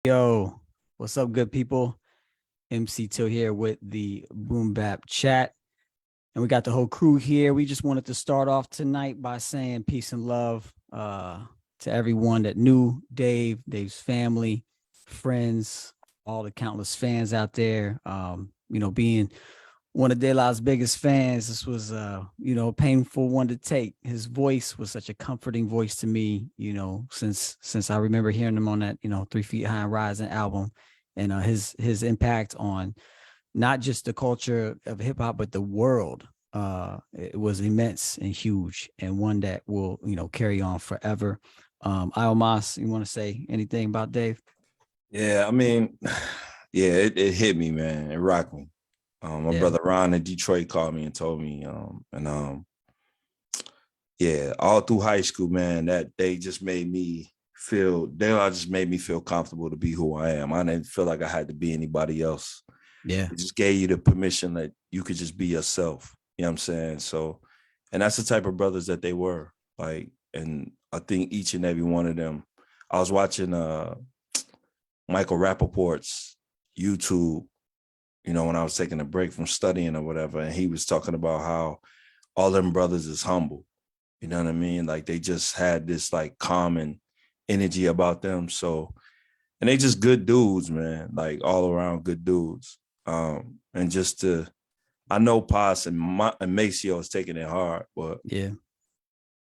Yo, what's up, good people? MC Till here with the Boom Bap Chat. And we got the whole crew here. We just wanted to start off tonight by saying peace and love to everyone that knew Dave, Dave's family, friends, all the countless fans out there. Being one of De La's biggest fans, this was a painful one to take. His voice was such a comforting voice to me, since I remember hearing him on that, 3 Feet High and Rising album, and his impact on not just the culture of hip hop, but the world. It was immense and huge, and one that will, carry on forever. Iomos, you want to say anything about Dave? Yeah, I mean, yeah, it hit me, man. It rocked me. My brother Ron in Detroit called me and told me, yeah, all through high school, man, that they just made me feel comfortable to be who I am. I didn't feel like I had to be anybody else. Yeah. It just gave you the permission that you could just be yourself. You know what I'm saying? So, and that's the type of brothers that they were. Like, and I think each and every one of them, I was watching Michael Rappaport's YouTube, when I was taking a break from studying or whatever, and he was talking about how all them brothers is humble. You know what I mean? Like they just had this like common energy about them. So, and they just good dudes, man, like all around good dudes. And I know Paz and Maceo is taking it hard, but yeah,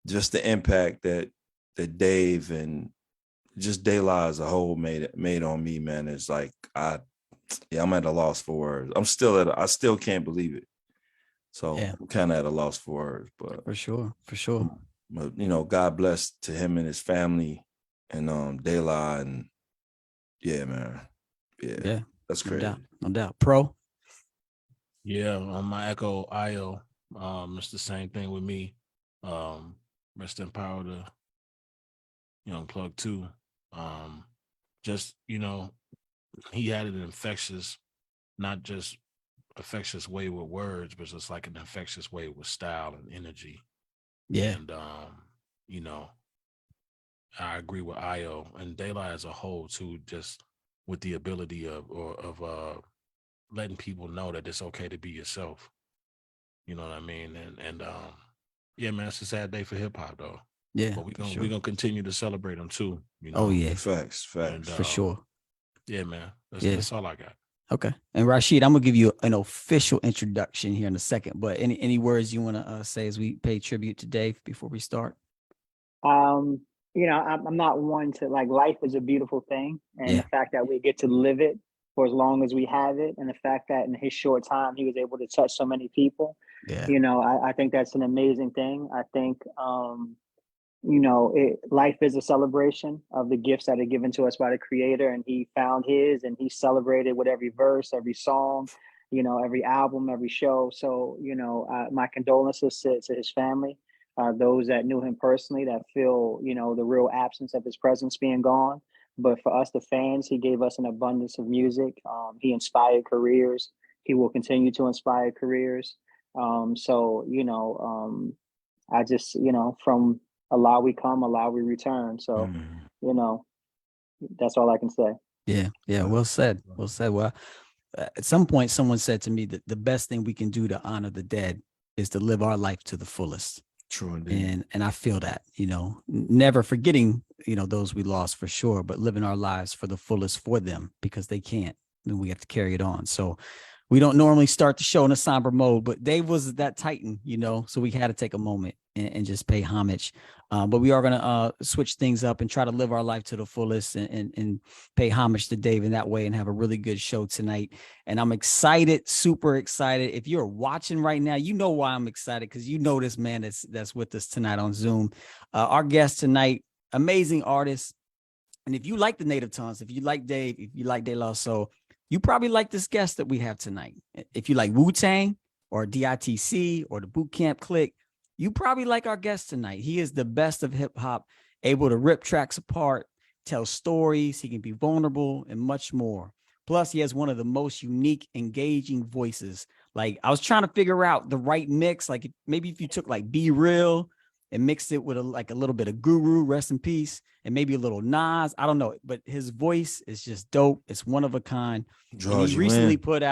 just the impact that Dave and just De La as a whole made on me, man, is like I'm at a loss for words. I still can't believe it. So yeah, I'm kind of at a loss for words, but for sure. but God bless to him and his family and De La, and yeah, man. Yeah. That's crazy. No doubt. Pro. Yeah, on my echo IO, it's the same thing with me. Rest in power to Young Plug too. Just he had an infectious, not just infectious way with words, but just like an infectious way with style and energy. Yeah. And I agree with Io and De La as a whole too, just with the ability of letting people know that it's okay to be yourself. You know what I mean? And yeah, man, it's a sad day for hip hop though. Yeah. But we're gonna continue to celebrate them too. Oh yeah. Facts. And, for sure. Yeah, man. That's all I got. Okay. And Rasheed, I'm gonna give you an official introduction here in a second, but any words you want to say as we pay tribute to Dave before we start? I'm not one to like life is a beautiful thing, and the fact that we get to live it for as long as we have it, and the fact that in his short time he was able to touch so many people. Yeah. I think that's an amazing thing. I think life is a celebration of the gifts that are given to us by the creator, and he found his and he celebrated with every verse, every song, every album, every show. So my condolences to his family, those that knew him personally, that feel the real absence of his presence being gone. But for us, the fans, he gave us an abundance of music. He inspired careers. He will continue to inspire careers. I just, from Allah we come, Allah we return. So, that's all I can say. Yeah. Well said. Well, at some point, someone said to me that the best thing we can do to honor the dead is to live our life to the fullest. True indeed. And I feel that, never forgetting, those we lost for sure, but living our lives for the fullest for them because they can't, and we have to carry it on. So we don't normally start the show in a somber mode, but Dave was that titan, so we had to take a moment and just pay homage. But we are going to switch things up and try to live our life to the fullest and pay homage to Dave in that way and have a really good show tonight. And I'm excited, super excited. If you're watching right now, you know why I'm excited, because this man that's with us tonight on Zoom. Our guest tonight, amazing artist. And if you like the Native Tongues, if you like Dave, if you like De La Soul, you probably like this guest that we have tonight. If you like Wu-Tang or DITC or the Boot Camp Clique, you probably like our guest tonight. He is the best of hip hop, able to rip tracks apart, tell stories. He can be vulnerable and much more. Plus, he has one of the most unique, engaging voices. Like, I was trying to figure out the right mix. Like, maybe if you took like Be Real and mixed it with like a little bit of Guru, rest in peace, and maybe a little Nas. I don't know, but his voice is just dope. It's one of a kind. And he recently put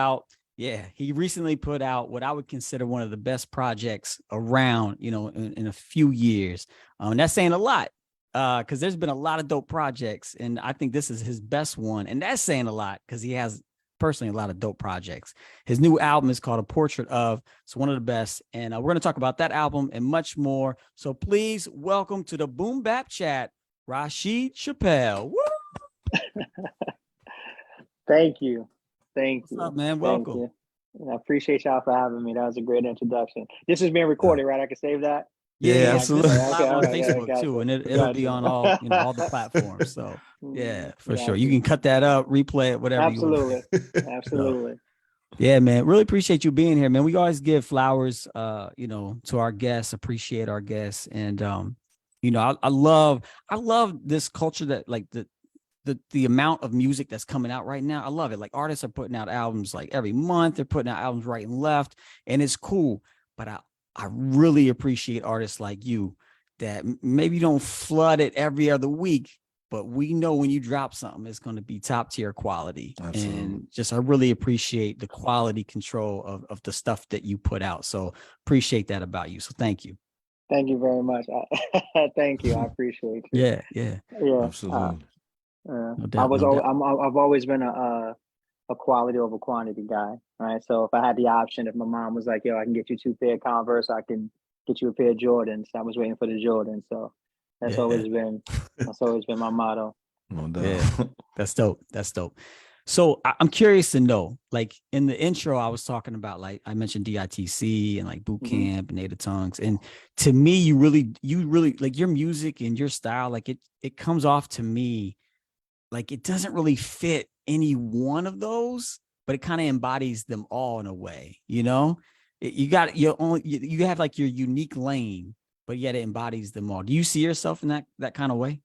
out what I would consider one of the best projects around, in a few years. And that's saying a lot, because there's been a lot of dope projects, and I think this is his best one. And that's saying a lot because he has personally a lot of dope projects. His new album is called A Portrait Of. It's one of the best. And we're going to talk about that album and much more. So please welcome to the Boom Bap Chat, Rasheed Chappell. Woo! Thank you. Thank you. What's up, man? Welcome. Thank you. I appreciate y'all for having me. That was a great introduction. This is being recorded, right? I can save that? Yeah, absolutely. This is live on Okay, Facebook gotcha. too, and it'll be on all all the platforms. So yeah, for sure. You Gotcha. can cut that up, replay it, whatever you want. Absolutely. Yeah, man. Really appreciate you being here, man. We always give flowers, to our guests, appreciate our guests. And I love this culture that like the amount of music that's coming out right now. I love it. Like artists are putting out albums like every month. They're putting out albums right and left, and it's cool. But I really appreciate artists like you that maybe don't flood it every other week, but we know when you drop something, it's going to be top tier quality. Absolutely. And I really appreciate the quality control of the stuff that you put out. So appreciate that about you. So thank you. Thank you very much. Thank you. I appreciate you. Yeah. Absolutely. No doubt, I've always been a quality over quantity guy, right? So if I had the option, if my mom was like, "Yo, I can get you 2 pair of Converse, I can get you a pair of Jordans," I was waiting for the Jordans. So that's always been my motto. No doubt. Yeah, that's dope. So I'm curious to know, like in the intro, I was talking about, like I mentioned DITC and like boot camp and native tongues. And to me, you really like your music and your style, like it comes off to me like it doesn't really fit any one of those, but it kind of embodies them all in a way. You have like your unique lane, but yet it embodies them all. Do you see yourself in that kind of way?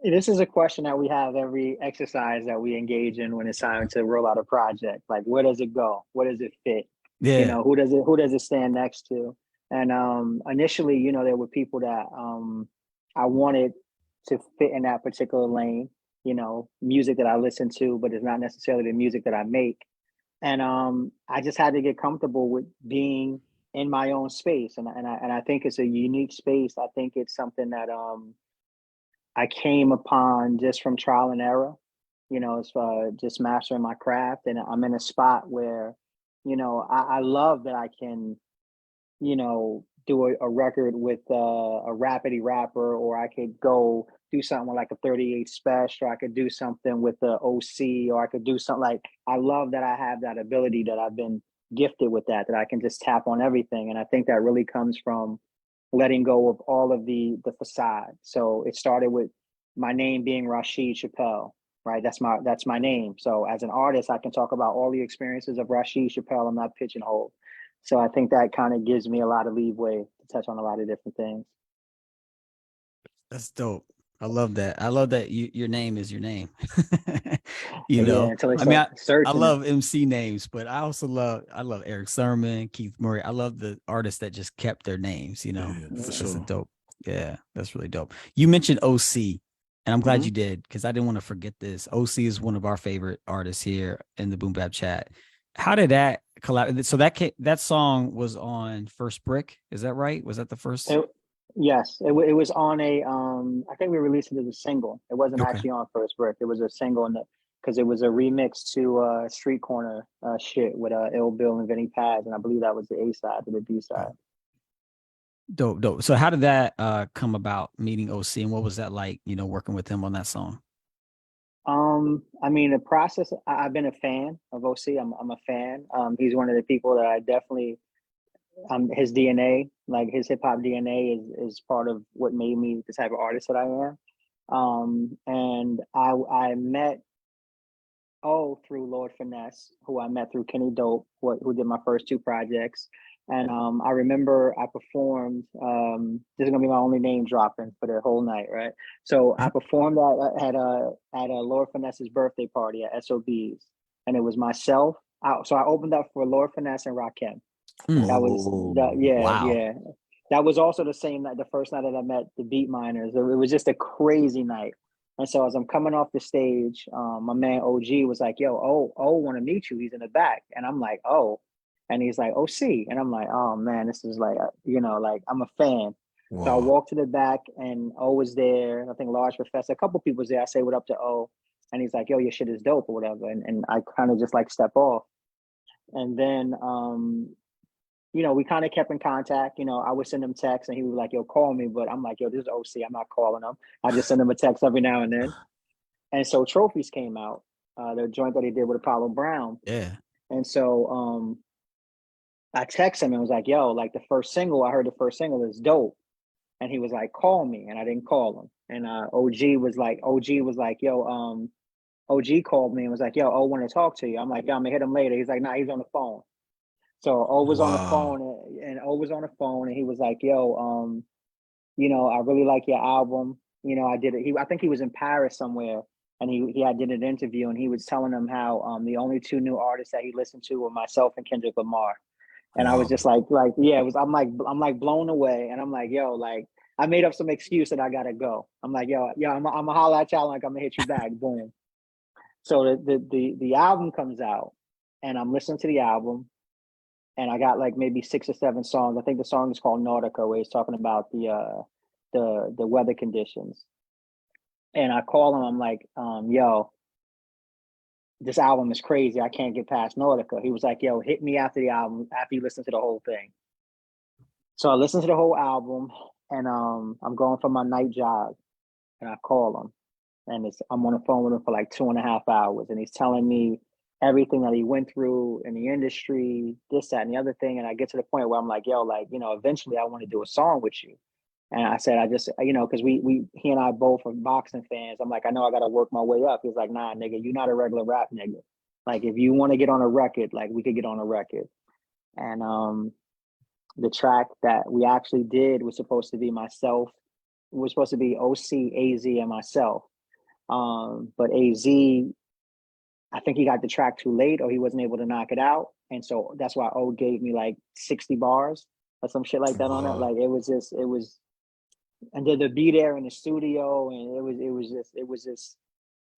This is a question that we have every exercise that we engage in when it's time to roll out a project. Like, where does it go? Where does it fit? Yeah. Who does it stand next to? And initially, there were people that I wanted to fit in that particular lane, music that I listen to, but it's not necessarily the music that I make. And I just had to get comfortable with being in my own space. And I think it's a unique space. I think it's something that I came upon just from trial and error, it's just mastering my craft. And I'm in a spot where, I love that I can, do a record with a rapidy rapper, or I could go do something with like a 38 special, or I could do something with the OC, or I could do something like, I love that I have that ability, that I've been gifted with that I can just tap on everything. And I think that really comes from letting go of all of the facade. So it started with my name being Rasheed Chappell, right? That's my name. So as an artist, I can talk about all the experiences of Rasheed Chappell. I'm not pigeonholed. So I think that kind of gives me a lot of leeway to touch on a lot of different things. That's dope. I love that. I love that your name is your name. Until I love MC names, but I love Eric Sermon, Keith Murray. I love the artists that just kept their names, That's dope. Yeah, that's really dope. You mentioned OC, and I'm glad you did, because I didn't want to forget this. OC is one of our favorite artists here in the Boom Bap Chat. How did that collab? So that song was on First Brick. Is that right? Was that the first? Yes, it was on a. I think we released it as a single. It wasn't actually on First Brick. It was a single, because it was a remix to Street Corner shit with Ill Bill and Vinny Paz, and I believe that was the A side to the B side. Dope. So how did that come about, meeting OC, and what was that like? Working with him on that song. The process. I've been a fan of OC. I'm a fan. He's one of the people that I definitely. His DNA, like his hip hop DNA, is part of what made me the type of artist that I am. And I met through Lord Finesse, who I met through Kenny Dope, who did my first 2 projects. And I remember I performed. This is gonna be my only name dropping for the whole night, right? So I performed at a Lord Finesse's birthday party at SOB's, and it was myself. So I opened up for Lord Finesse and Rakim. That was Wow. yeah. that was also the same night, the first night that I met the Beat Miners. It was just a crazy night. And so as I'm coming off the stage, my man OG was like, "Yo, want to meet you. He's in the back." And I'm like, "Oh," and he's like, "OC," and I'm like, "Oh man, this is like, like I'm a fan." So I Wow. walked to the back, and O was there. I think Large Professor, a couple people was there. I say what up to O, and he's like, "Yo, your shit is dope," or whatever. And I kind of just like step off, and then we kind of kept in contact. I would send him texts and he was like, "Yo, call me." But I'm like, "Yo, this is OC. I'm not calling him." I just send him a text every now and then. And so Trophies came out, the joint that he did with Apollo Brown. Yeah. And so I texted him and was like, "Yo, like I heard the first single is dope." And he was like, "Call me." And I didn't call him. And OG was like, "Yo, OG called me and was like, 'Yo, I want to talk to you.'" I'm like, "Yo, I'm gonna hit him later." He's like, "Nah, he's on the phone." So O was on the Wow. phone, and O was on the phone, and he was like, "Yo, I really like your album. I did it." I think he was in Paris somewhere, and he had did an interview, and he was telling them how the only two new artists that he listened to were myself and Kendrick Lamar. And I was Wow. just like, yeah, it was. I'm like blown away, and I'm like, "Yo, like I made up some excuse that I gotta go." I'm like, "Yo, I'm gonna holler at y'all, like I'm gonna hit you back." Boom. So the album comes out, and I'm listening to the album, and I got like maybe 6 or 7 songs. I think the song is called Nautica, where he's talking about the weather conditions. And I call him. I'm like, "Yo, this album is crazy. I can't get past Nautica." He was like, "Yo, hit me after the album, after you listen to the whole thing." So I listened to the whole album, and I'm going for my night jog, and I call him, and I'm on the phone with him for like 2.5 hours, and he's telling me everything that he went through in the industry, this, that, and the other thing. And I get to the point where I'm like, "Yo, like, eventually I want to do a song with you." And I said, I just, because he and I both are boxing fans. I'm like, "I know I got to work my way up." He's like, "Nah, nigga, you're not a regular rap nigga. Like, if you want to get on a record, like, we could get on a record." And the track that we actually did was supposed to be myself. It was supposed to be OC, AZ, and myself. But AZ, I think he got the track too late, or he wasn't able to knock it out. And so that's why O gave me like 60 bars or some shit like that on it. Wow. Like it was, and then to be there in the studio, and it was just,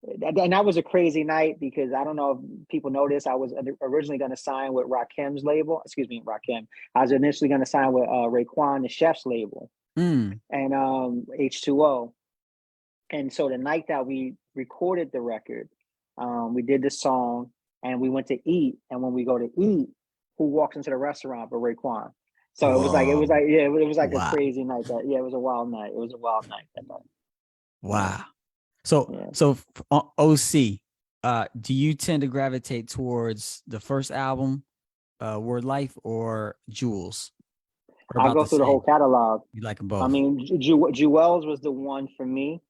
and that was a crazy night, because I don't know if people know this. I was originally going to sign with Rakim's label. Excuse me, Rakim. I was initially going to sign with Raekwon, the Chef's label, Mm. and H2O. And so the night that we recorded the record, we did the song, and we went to eat. And when we go to eat, who walks into the restaurant but Raekwon? So Wow. yeah, it was like a Wow. crazy night. It was a wild night. It was a wild night that night. Wow. So Yeah. OC, do you tend to gravitate towards the first album, Word Life, or Jules? Or I about go the through the whole same? catalog. You like them I both? mean, Jewels was the one for me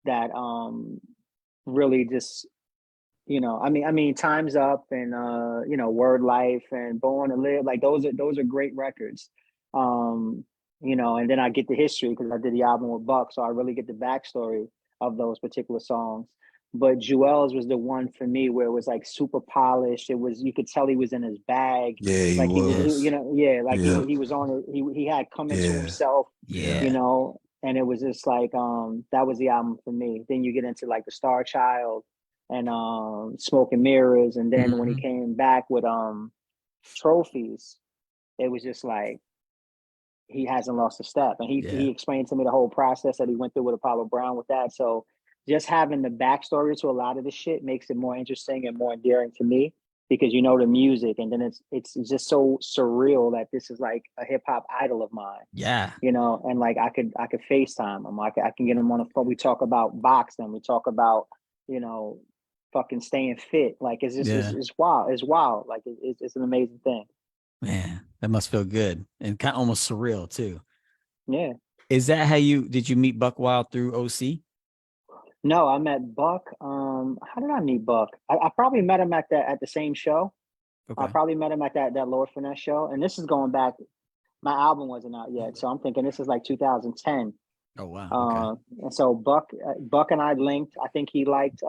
that really just, I mean Time's Up, and Word Life and Born to Live, like those are great records. And then I get the history because I did the album with Buck, so I really get the backstory of those particular songs. But Jewels was the one for me where it was like super polished. It was, you could tell he was in his bag. Yeah, he Like Yeah. was. yeah, like Yeah. he was on it. He had come into Yeah. himself, Yeah. Yeah. and it was just like that was the album for me. Then you get into like the Star Child and Smoke and Mirrors, and then when he Mhm. came back with Trophies, it was just like he hasn't lost a step. And he Yeah. explained to me the whole process that he went through with Apollo Brown with that. So just having the backstory to a lot of the shit makes it more interesting and more endearing to me, because the music, and then it's just so surreal that this is like a hip hop idol of mine. Yeah. And like I could FaceTime him. I can get him on the phone. We talk about boxing. We talk about, you know, fucking staying fit. Like it's just Yeah. it's wild. It's wild. Like it's an amazing thing. Man, that must feel good and kind of almost surreal too. Yeah. Is that how did you meet Buck Wild through OC? No, I met Buck. How did I meet Buck? I probably met him at the same show. I Okay. probably met him at that Lord Finesse show. And this is going back. My album wasn't out yet, so I'm thinking this is like 2010. Oh wow. Okay. And so Buck and I linked. I think he liked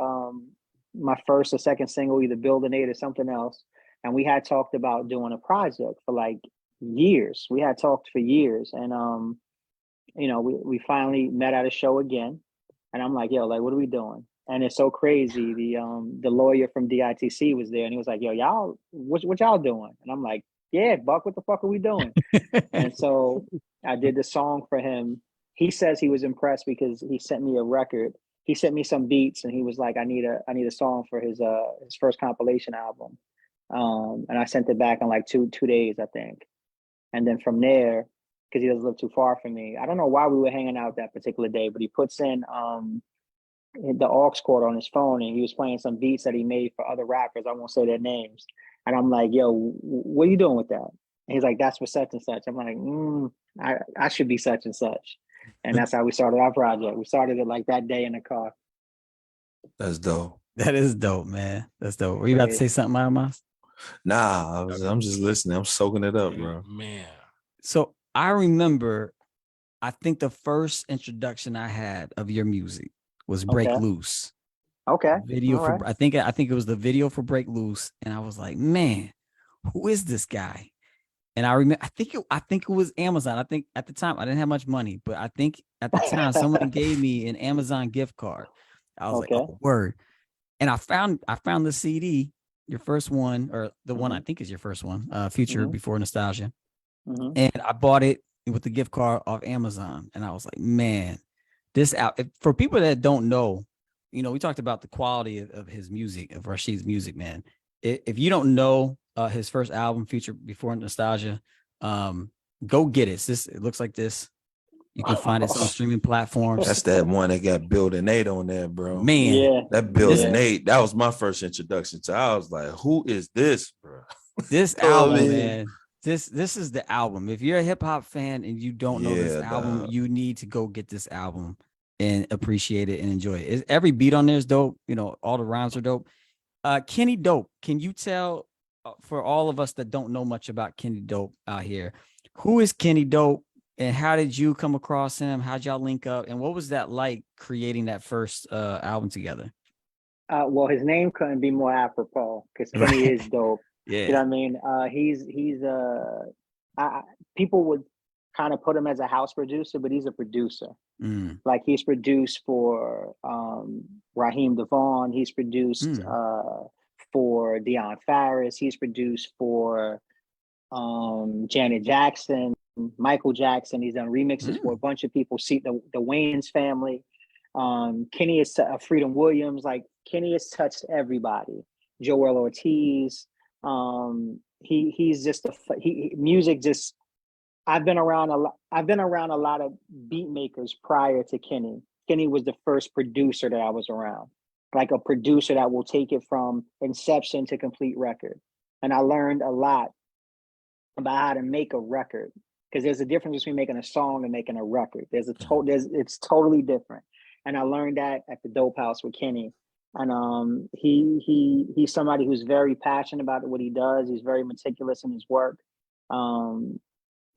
my first or second single, either Build an Aid or something else. And we had talked about doing a project for like years. We had talked for years, and you know, we finally met at a show again, and I'm like, yo, like, what are we doing? And it's so crazy. The lawyer from DITC was there, and he was like, yo, y'all, what y'all doing? And I'm like, yeah, Buck, what the fuck are we doing? And so I did the song for him. He says he was impressed because he sent me a record. He sent me some beats, and he was like, I need a song for his first compilation album. And I sent it back in like two days, I think. And then from there, because he doesn't live too far from me, I don't know why we were hanging out that particular day, but he puts in the aux cord on his phone, and he was playing some beats that he made for other rappers. I won't say their names. And I'm like, yo, what are you doing with that? And he's like, that's for such and such. I'm like, I should be such and such. And that's how we started our project. We started it like that day in the car. That's dope. That is dope, man. That's dope. Were you about to say something, iomos? Nah, I'm just listening. I'm soaking it up, bro. Man. So I remember, I think the first introduction I had of your music was Break Okay. Loose. Okay. Video All for right. I think it was the video for Break Loose, and I was like, man, who is this guy? And I remember, I think it was Amazon. I think at the time I didn't have much money, but I think at the time someone gave me an Amazon gift card. I was like, oh, word. And I found the CD, your first one, or the one I think is your first one, Future Before Nostalgia. And I bought it with the gift card off Amazon. And I was like, man, this out for people that don't know, you know, we talked about the quality of his music, of Rasheed's music, man. If you don't know his first album, Future Before Nostalgia, go get it. It looks like this. You can find it on streaming platforms. That's that one that got Bill and Nate on there, bro. Man, Yeah. That Bill and Nate, that was my first introduction to. I was like, who is this, bro? This You know what I album, mean? man. This is the album. If you're a hip hop fan and you don't know this album, you need to go get this album and appreciate it and enjoy it. Every beat on there is dope. You know, all the rhymes are dope. Kenny Dope, can you tell for all of us that don't know much about Kenny Dope out here, who is Kenny Dope and how did you come across him? How'd y'all link up? And what was that like creating that first album together? Well, his name couldn't be more apropos because Kenny is dope. Yeah. You know what I mean? People would kind of put him as a house producer, but he's a producer. Like he's produced for Raheem Devon. He's produced for Deion Farris. He's produced for Janet Jackson, Michael Jackson. He's done remixes for a bunch of people. See the Wayans family. Kenny is Freedom Williams. Like Kenny has touched everybody. Joel Ortiz. He's just music just. I've been around a lot of beat makers prior to Kenny. Kenny was the first producer that I was around, like a producer that will take it from inception to complete record. And I learned a lot about how to make a record, because there's a difference between making a song and making a record. It's totally different. And I learned that at the Dope House with Kenny. And he's somebody who's very passionate about what he does. He's very meticulous in his work.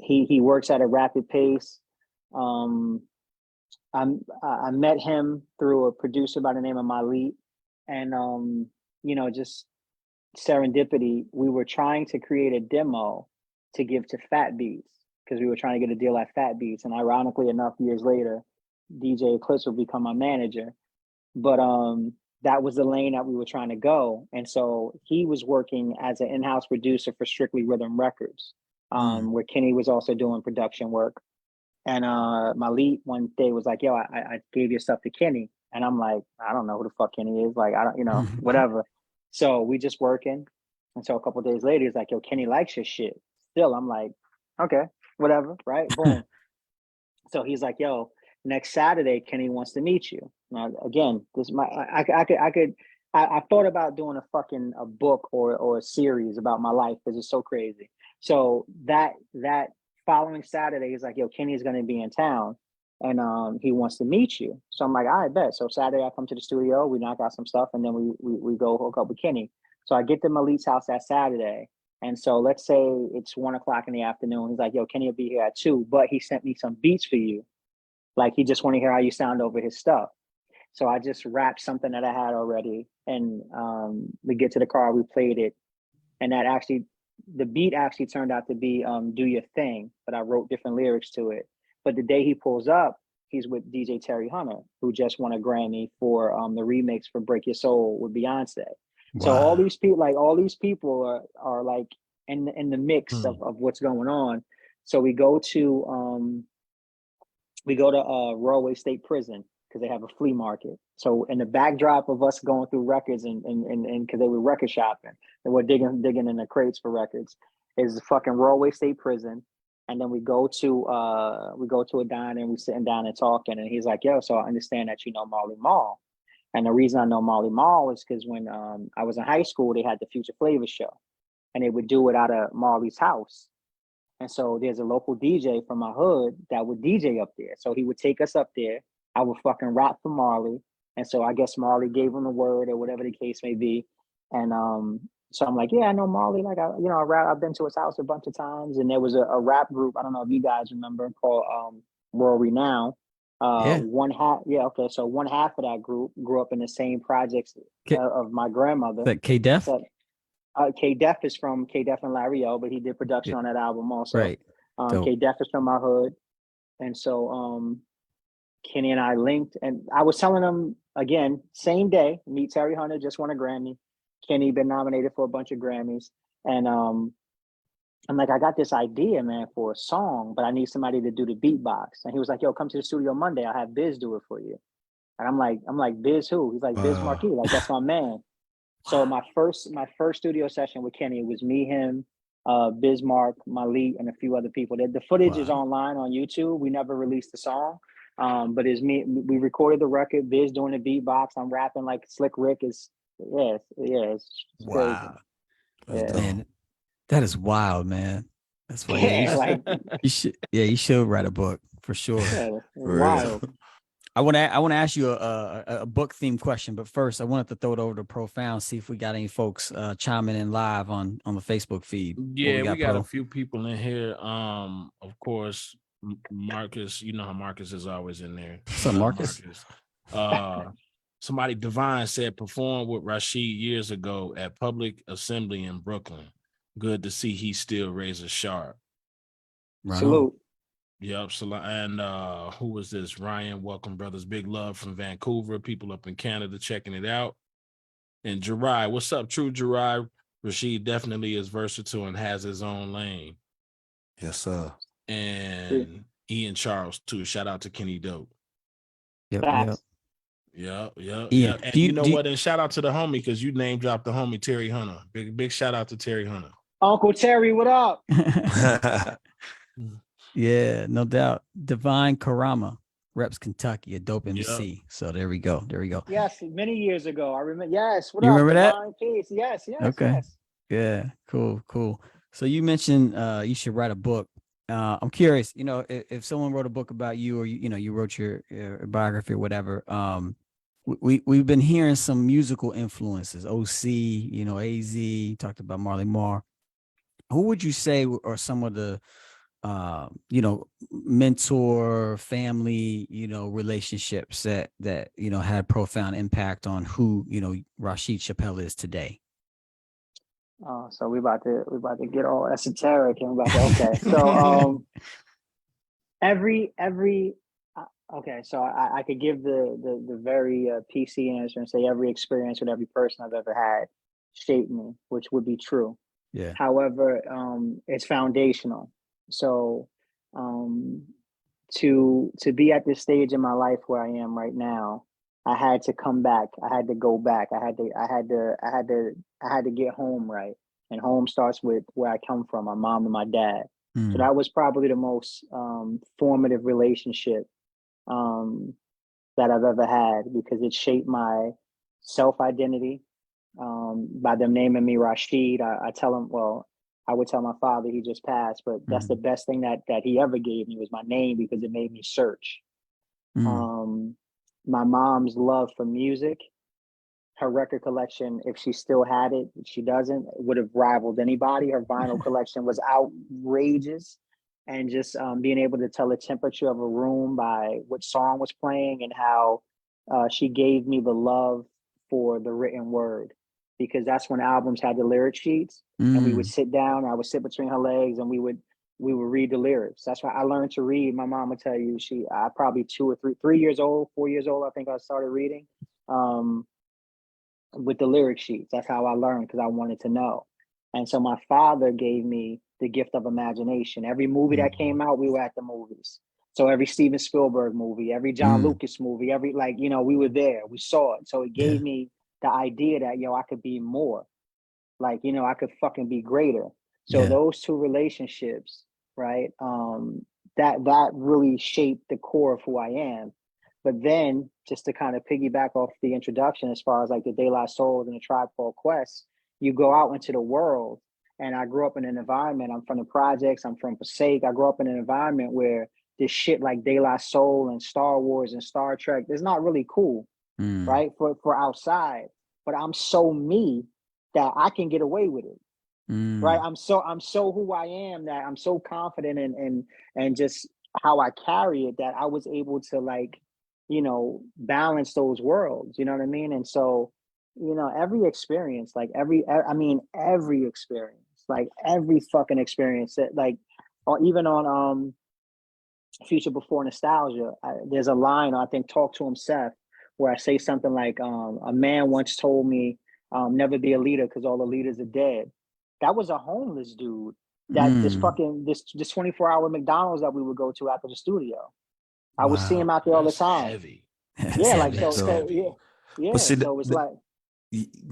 He works at a rapid pace. I met him through a producer by the name of Malik, and just serendipity. We were trying to create a demo to give to Fat Beats because we were trying to get a deal at Fat Beats, and ironically enough, years later, DJ Eclipse will become my manager. But that was the lane that we were trying to go, and so he was working as an in-house producer for Strictly Rhythm Records. Where Kenny was also doing production work. And Malik one day was like, yo, I gave your stuff to Kenny. And I'm like, I don't know who the fuck Kenny is. Like, I don't, whatever. So we just working. And so a couple of days later, he's like, yo, Kenny likes your shit. Still, I'm like, okay, whatever, right? Boom. So he's like, yo, next Saturday, Kenny wants to meet you. Now, again, this is I thought about doing a book or a series about my life because it's so crazy. So that following Saturday, he's like, yo, Kenny's going to be in town and he wants to meet you. So I'm like, all right, bet. So Saturday I come to the studio, we knock out some stuff, and then we go hook up with Kenny. So I get to Malik's house that Saturday. And so let's say it's 1:00 in the afternoon. He's like, yo, Kenny will be here at 2, but he sent me some beats for you. Like he just want to hear how you sound over his stuff. So I just rapped something that I had already. And we get to the car, we played it. And that actually the beat actually turned out to be Do Your Thing, but I wrote different lyrics to it. But the day he pulls up, he's with DJ Terry Hunter, who just won a Grammy for the remix for Break Your Soul with Beyonce. So all Wow. these people, like all these people are like in the mix Hmm. of what's going on. So we go to Royal State Prison because they have a flea market. So in the backdrop of us going through records and because they were record shopping, they were digging in the crates for records, is the fucking Royal State Prison. And then we go to a diner and we sitting down and talking, and he's like, "Yo, so I understand that you know Marley Marl." And the reason I know Marley Marl is because when I was in high school, they had the Future Flavor show, and they would do it out of Marley's house. And so there's a local DJ from my hood that would DJ up there. So he would take us up there. I would fucking rap for Marley. And so I guess Marley gave him the word or whatever the case may be. And so I'm like, yeah, I know Marley. Like I've been to his house a bunch of times. And there was a rap group, I don't know if you guys remember, called World Renown. Yeah. So one half of that group grew up in the same projects of my grandmother. That K Def? So, K Def is from K Def and Larry O, but he did production Yeah. on that album also. Right. K Def is from my hood. And so Kenny and I linked, and I was telling him again, same day, meet Terry Hunter, just won a Grammy. Kenny been nominated for a bunch of Grammys. And I'm like, I got this idea, man, for a song, but I need somebody to do the beatbox. And he was like, yo, come to the studio Monday. I'll have Biz do it for you. And I'm like, Biz who? He's like, Biz Marquis. Like, that's my man. So my first studio session with Kenny was me, him, Bismarck, Malik, and a few other people. The footage is online on YouTube. We never released the song, but it's me. We recorded the record. Biz doing the beatbox. I'm rapping like Slick Rick is. It's Wow. crazy. Yeah. Man, that is wild, man. That's why Yeah, like you should write a book for sure. yeah, wild. I want to ask you a book themed question, but first I wanted to throw it over to Profound, see if we got any folks chiming in live on the Facebook feed. Yeah, we got a few people in here. Of course, Marcus. You know how Marcus is always in there. What's up, Marcus? Somebody Divine said performed with Rasheed years ago at Public Assembly in Brooklyn. Good to see he still razor sharp. Right. Salute. Yep. And who was this? Ryan, welcome, brothers. Big love from Vancouver. People up in Canada checking it out. And Jirai, what's up, true Jirai? Rasheed definitely is versatile and has his own lane. Yes, sir. And Ian Charles too. Shout out to Kenny Dope. Yep. Yeah. Ian, And you know what? And shout out to the homie, because you name dropped the homie Terry Hunter. Big shout out to Terry Hunter. Uncle Terry, what up? Yeah, no doubt. Divine Karama reps Kentucky, a dope MC. Yep. So there we go. Yes, many years ago. I remember. Yes, what you up? Remember Divine that? Peace. Yes. Okay. Yes. Yeah, cool. So you mentioned you should write a book. I'm curious, if someone wrote a book about you, or you wrote your biography or whatever. We've been hearing some musical influences. OC, AZ, talked about Marley Marl. Who would you say are some of the mentor, family, relationships that had profound impact on who Rasheed Chappell is today? Oh, so we about to get all esoteric and okay. So okay, so I could give the very PC answer and say every experience with every person I've ever had shaped me, which would be true. Yeah. However, it's foundational. So to be at this stage in my life where I am right now, I had to come back. I had to go back. I had to get home right. And home starts with where I come from, my mom and my dad. So that was probably the most formative relationship that I've ever had, because it shaped my self-identity. By them naming me Rasheed, I tell them, I would tell my father, he just passed, but that's the best thing that he ever gave me was my name, because it made me search. My mom's love for music, her record collection, if she still had it, she doesn't, would have rivaled anybody. Her vinyl collection was outrageous. And just being able to tell the temperature of a room by what song was playing, and how she gave me the love for the written word. because that's when albums had the lyric sheets, and we would sit down. I would sit between her legs, and we would read the lyrics. That's why I learned to read. My mom would tell you, I probably 3 years old, 4 years old, I think I started reading with the lyric sheets. That's how I learned, because I wanted to know. And so my father gave me the gift of imagination. Every movie that came out, we were at the movies. So every Steven Spielberg movie, every John Lucas movie, every, like, you know, we were there, we saw it. So it gave me the idea that, I could be more, like, I could fucking be greater. So those two relationships, right? That really shaped the core of who I am. But then, just to kind of piggyback off the introduction, as far as like the De La Souls and the Tribe Called Quest, you go out into the world. And I grew up in an environment, I'm from the projects, I'm from Passaic. I grew up in an environment where this shit like De La Soul and Star Wars and Star Trek, it's not really cool, right? For outside. But I'm so me that I can get away with it. Right. I'm so who I am, that I'm so confident and just how I carry it, that I was able to, like, balance those worlds, you know what I mean? And so, every experience, like every experience, like every fucking experience that, like, or even on Future Before Nostalgia, there's a line, I think, Talk to Himself, where I say something like, a man once told me, never be a leader because all the leaders are dead. That was a homeless dude that this 24-hour McDonald's that we would go to after the studio. I would see him out there all the time. Heavy. Yeah, like so yeah. But see, so it's like,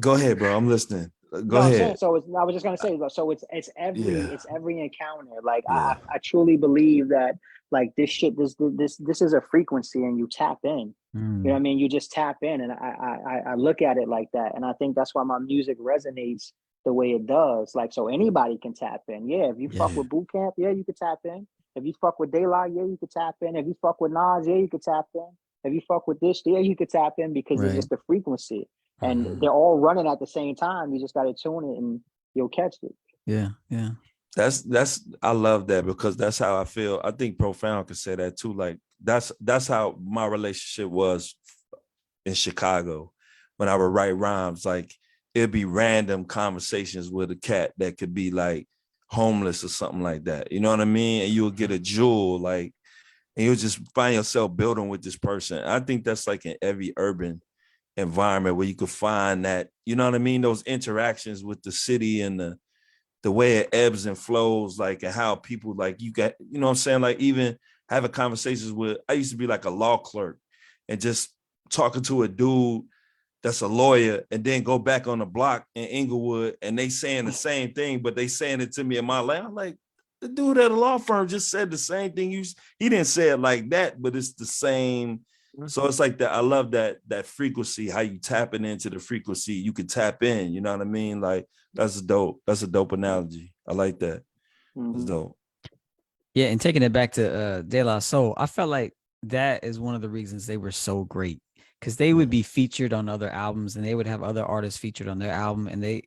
go ahead, bro. I'm listening. Go I'm ahead. saying, so I was just gonna say, so it's every encounter. Like Yeah. I truly believe that, like, this shit, this is a frequency, and you tap in. You know what I mean? You just tap in, and I look at it like that, and I think that's why my music resonates the way it does. Like, so anybody can tap in. Yeah, if you fuck with Boot Camp, yeah, you could tap in. If you fuck with Daylight, yeah, you could tap in. If you fuck with Nas, yeah, you could tap in. If you fuck with this, yeah, you could tap in, because it's just the frequency. And they're all running at the same time. You just got to tune it, and you'll catch it. Yeah. That's I love that, because that's how I feel. I think Profound could say that too. Like, that's how my relationship was in Chicago when I would write rhymes. Like, it'd be random conversations with a cat that could be like homeless or something like that. You know what I mean? And you would get a jewel, like, and you'll just find yourself building with this person. I think that's like in every urban environment where you could find that, you know what I mean? Those interactions with the city and the way it ebbs and flows, like, and how people, like, you got, you know what I'm saying? Like, even having conversations with, I used to be like a law clerk and just talking to a dude that's a lawyer, and then go back on the block in Inglewood, and they saying the same thing, but they saying it to me in my language. I'm like, the dude at a law firm just said the same thing. He didn't say it like that, but it's the same. So it's like that. I love that frequency, how you tapping into the frequency. You could tap in, you know what I mean? Like, that's dope. That's a dope analogy. I like that. It's dope. Yeah, and taking it back to De La Soul, I felt like that is one of the reasons they were so great, because they would be featured on other albums, and they would have other artists featured on their album, and they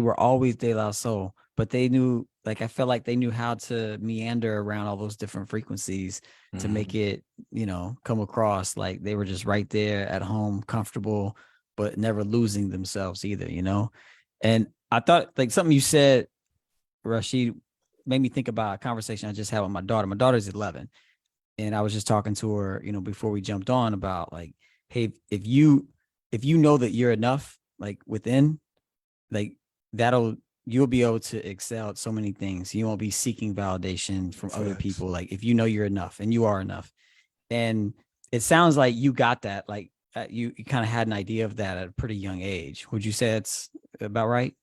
were always De La Soul, but they knew, like, I felt like they knew how to meander around all those different frequencies to make it, come across like they were just right there at home, comfortable, but never losing themselves either, And I thought, like, something you said, Rasheed, made me think about a conversation I just had with my daughter. My daughter's 11, and I was just talking to her, before we jumped on, about, like, hey, if you know that you're enough, like, within, like, you'll be able to excel at so many things. You won't be seeking validation from other people. Like, if you know you're enough, and you are enough. And it sounds like you got that, like, you kind of had an idea of that at a pretty young age. Would you say that's about right?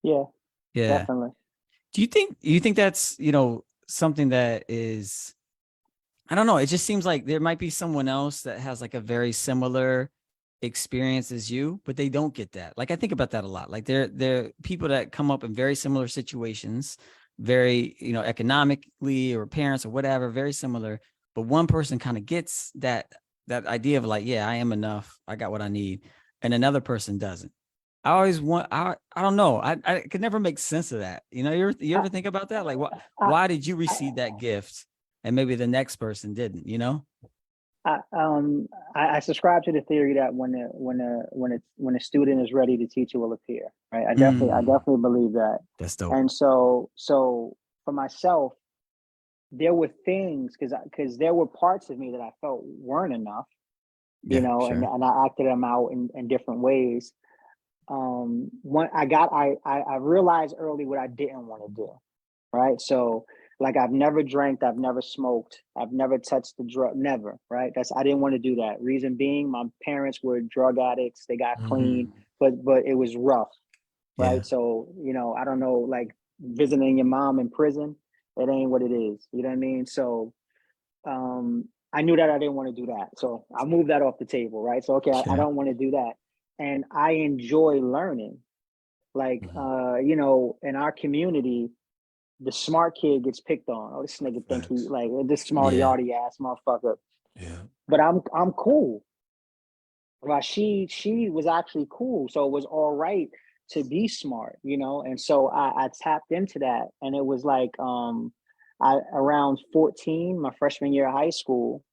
Yeah, Yeah. definitely. Do you think that's, something that is, I don't know. It just seems like there might be someone else that has, like, a very similar experience as you, but they don't get that. Like, I think about that a lot. Like, they're people that come up in very similar situations, very, economically, or parents or whatever, very similar. But one person kind of gets that idea of, like, yeah, I am enough. I got what I need. And another person doesn't. I always I don't know. I could never make sense of that. You ever think about that? Like, why did you receive that gift and maybe the next person didn't, I subscribe to the theory that when a student is ready, the teacher will appear. Right. I definitely believe that. That's dope. And so for myself, there were things because there were parts of me that I felt weren't enough, you know, sure. and I acted them out in different ways. When I realized early what I didn't want to do. Right. So like I've never drank, I've never smoked, I've never touched the drug, never. Right. I didn't want to do that. Reason being, my parents were drug addicts. They got clean, but it was rough. Right. Yeah. So, you know, I don't know, like visiting your mom in prison, it ain't what it is. You know what I mean? So I knew that I didn't want to do that. So I moved that off the table. Right. So okay, I don't want to do that. And I enjoy learning. Like you know, in our community, the smart kid gets picked on. Oh, this nigga think he like this smarty arty ass motherfucker. Yeah. But I'm cool. Rasheed, she was actually cool. So it was all right to be smart, you know. And so I tapped into that. And it was like I around 14, my freshman year of high school,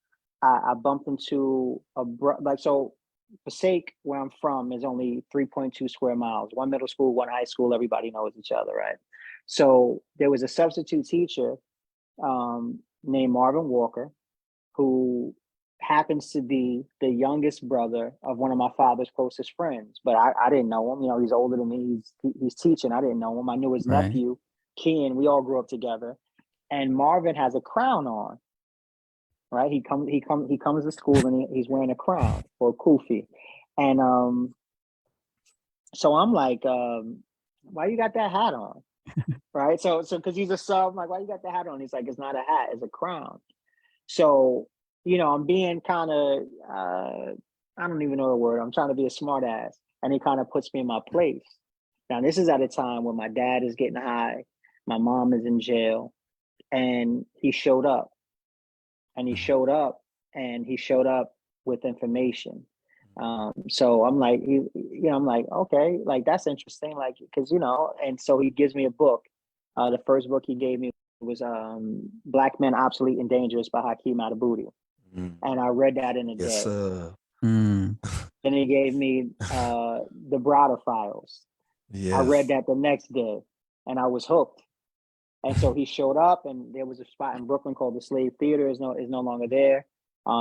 I bumped into so Passaic, where I'm from, is only 3.2 square miles. One middle school, one high school, everybody knows each other, right? So there was a substitute teacher named Marvin Walker, who happens to be the youngest brother of one of my father's closest friends. But I didn't know him. You know, he's older than me. He's teaching. I didn't know him. I knew his nephew, Ken. We all grew up together. And Marvin has a crown on. Right? He comes to school and he's wearing a crown or a kufi. And so I'm like, why you got that hat on? Right. So because he's a sub, I'm like, why you got the hat on? He's like, it's not a hat, it's a crown. So, you know, I'm being kind of I don't even know the word. I'm trying to be a smart ass. And he kind of puts me in my place. Now, this is at a time when my dad is getting high, my mom is in jail, and he showed up. And he showed up with information. So I'm like, I'm like, okay, like that's interesting. Like, cause and so he gives me a book. The first book he gave me was Black Men Obsolete and Dangerous by Hakeem Adabudi. And I read that in a day. Yes, Then he gave me the Browder Files. yes. I read that the next day and I was hooked. And so he showed up, and there was a spot in Brooklyn called the Slave Theater. Is no longer there.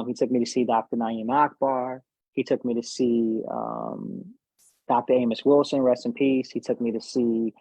He took me to see Dr. Naeem Akbar. He took me to see Dr. Amos Wilson, rest in peace. He took me to see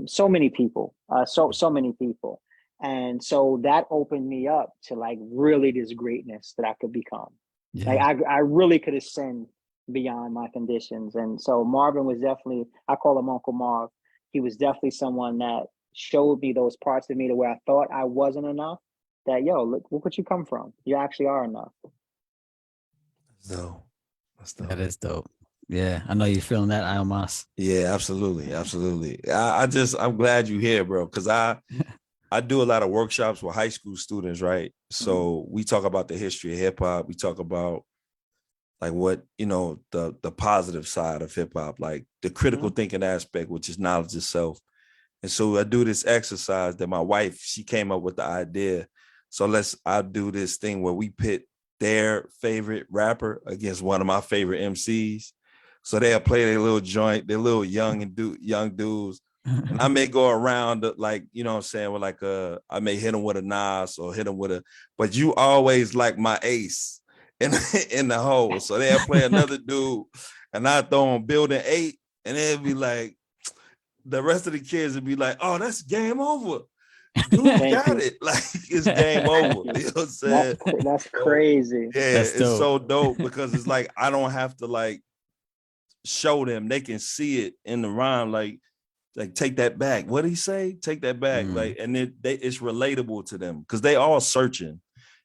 so many people, so many people. And so that opened me up to like really this greatness that I could become. Yeah. Like I really could ascend beyond my conditions. And so Marvin was definitely, I call him Uncle Marv. He was definitely someone that showed me those parts of me to where I thought I wasn't enough. That look what you come from. You actually are enough. So that's dope. That is dope. Yeah, I know you're feeling that, iomos. Yeah, absolutely, absolutely. I'm glad you're here, bro, because I do a lot of workshops with high school students, right? So we talk about the history of hip hop. We talk about like what the positive side of hip hop, like the critical thinking aspect, which is knowledge itself. And so I do this exercise that my wife, she came up with the idea. So I'll do this thing where we pit their favorite rapper against one of my favorite MCs. So they'll play their little joint, they're little young dudes. And I may go around like, you know what I'm saying, with like I may hit them with a Nas or hit them with but you always like my ace in the hole. So they'll play another dude and I throw on Building 8 and they'll be like, the rest of the kids would be like, oh, that's game over. Dude got it. Like, it's game over. You know what I'm saying? That's crazy. Yeah, it's so dope because it's like, I don't have to like show them. They can see it in the rhyme. Like take that back. What did he say? Take that back. Like, and it's relatable to them because they all searching.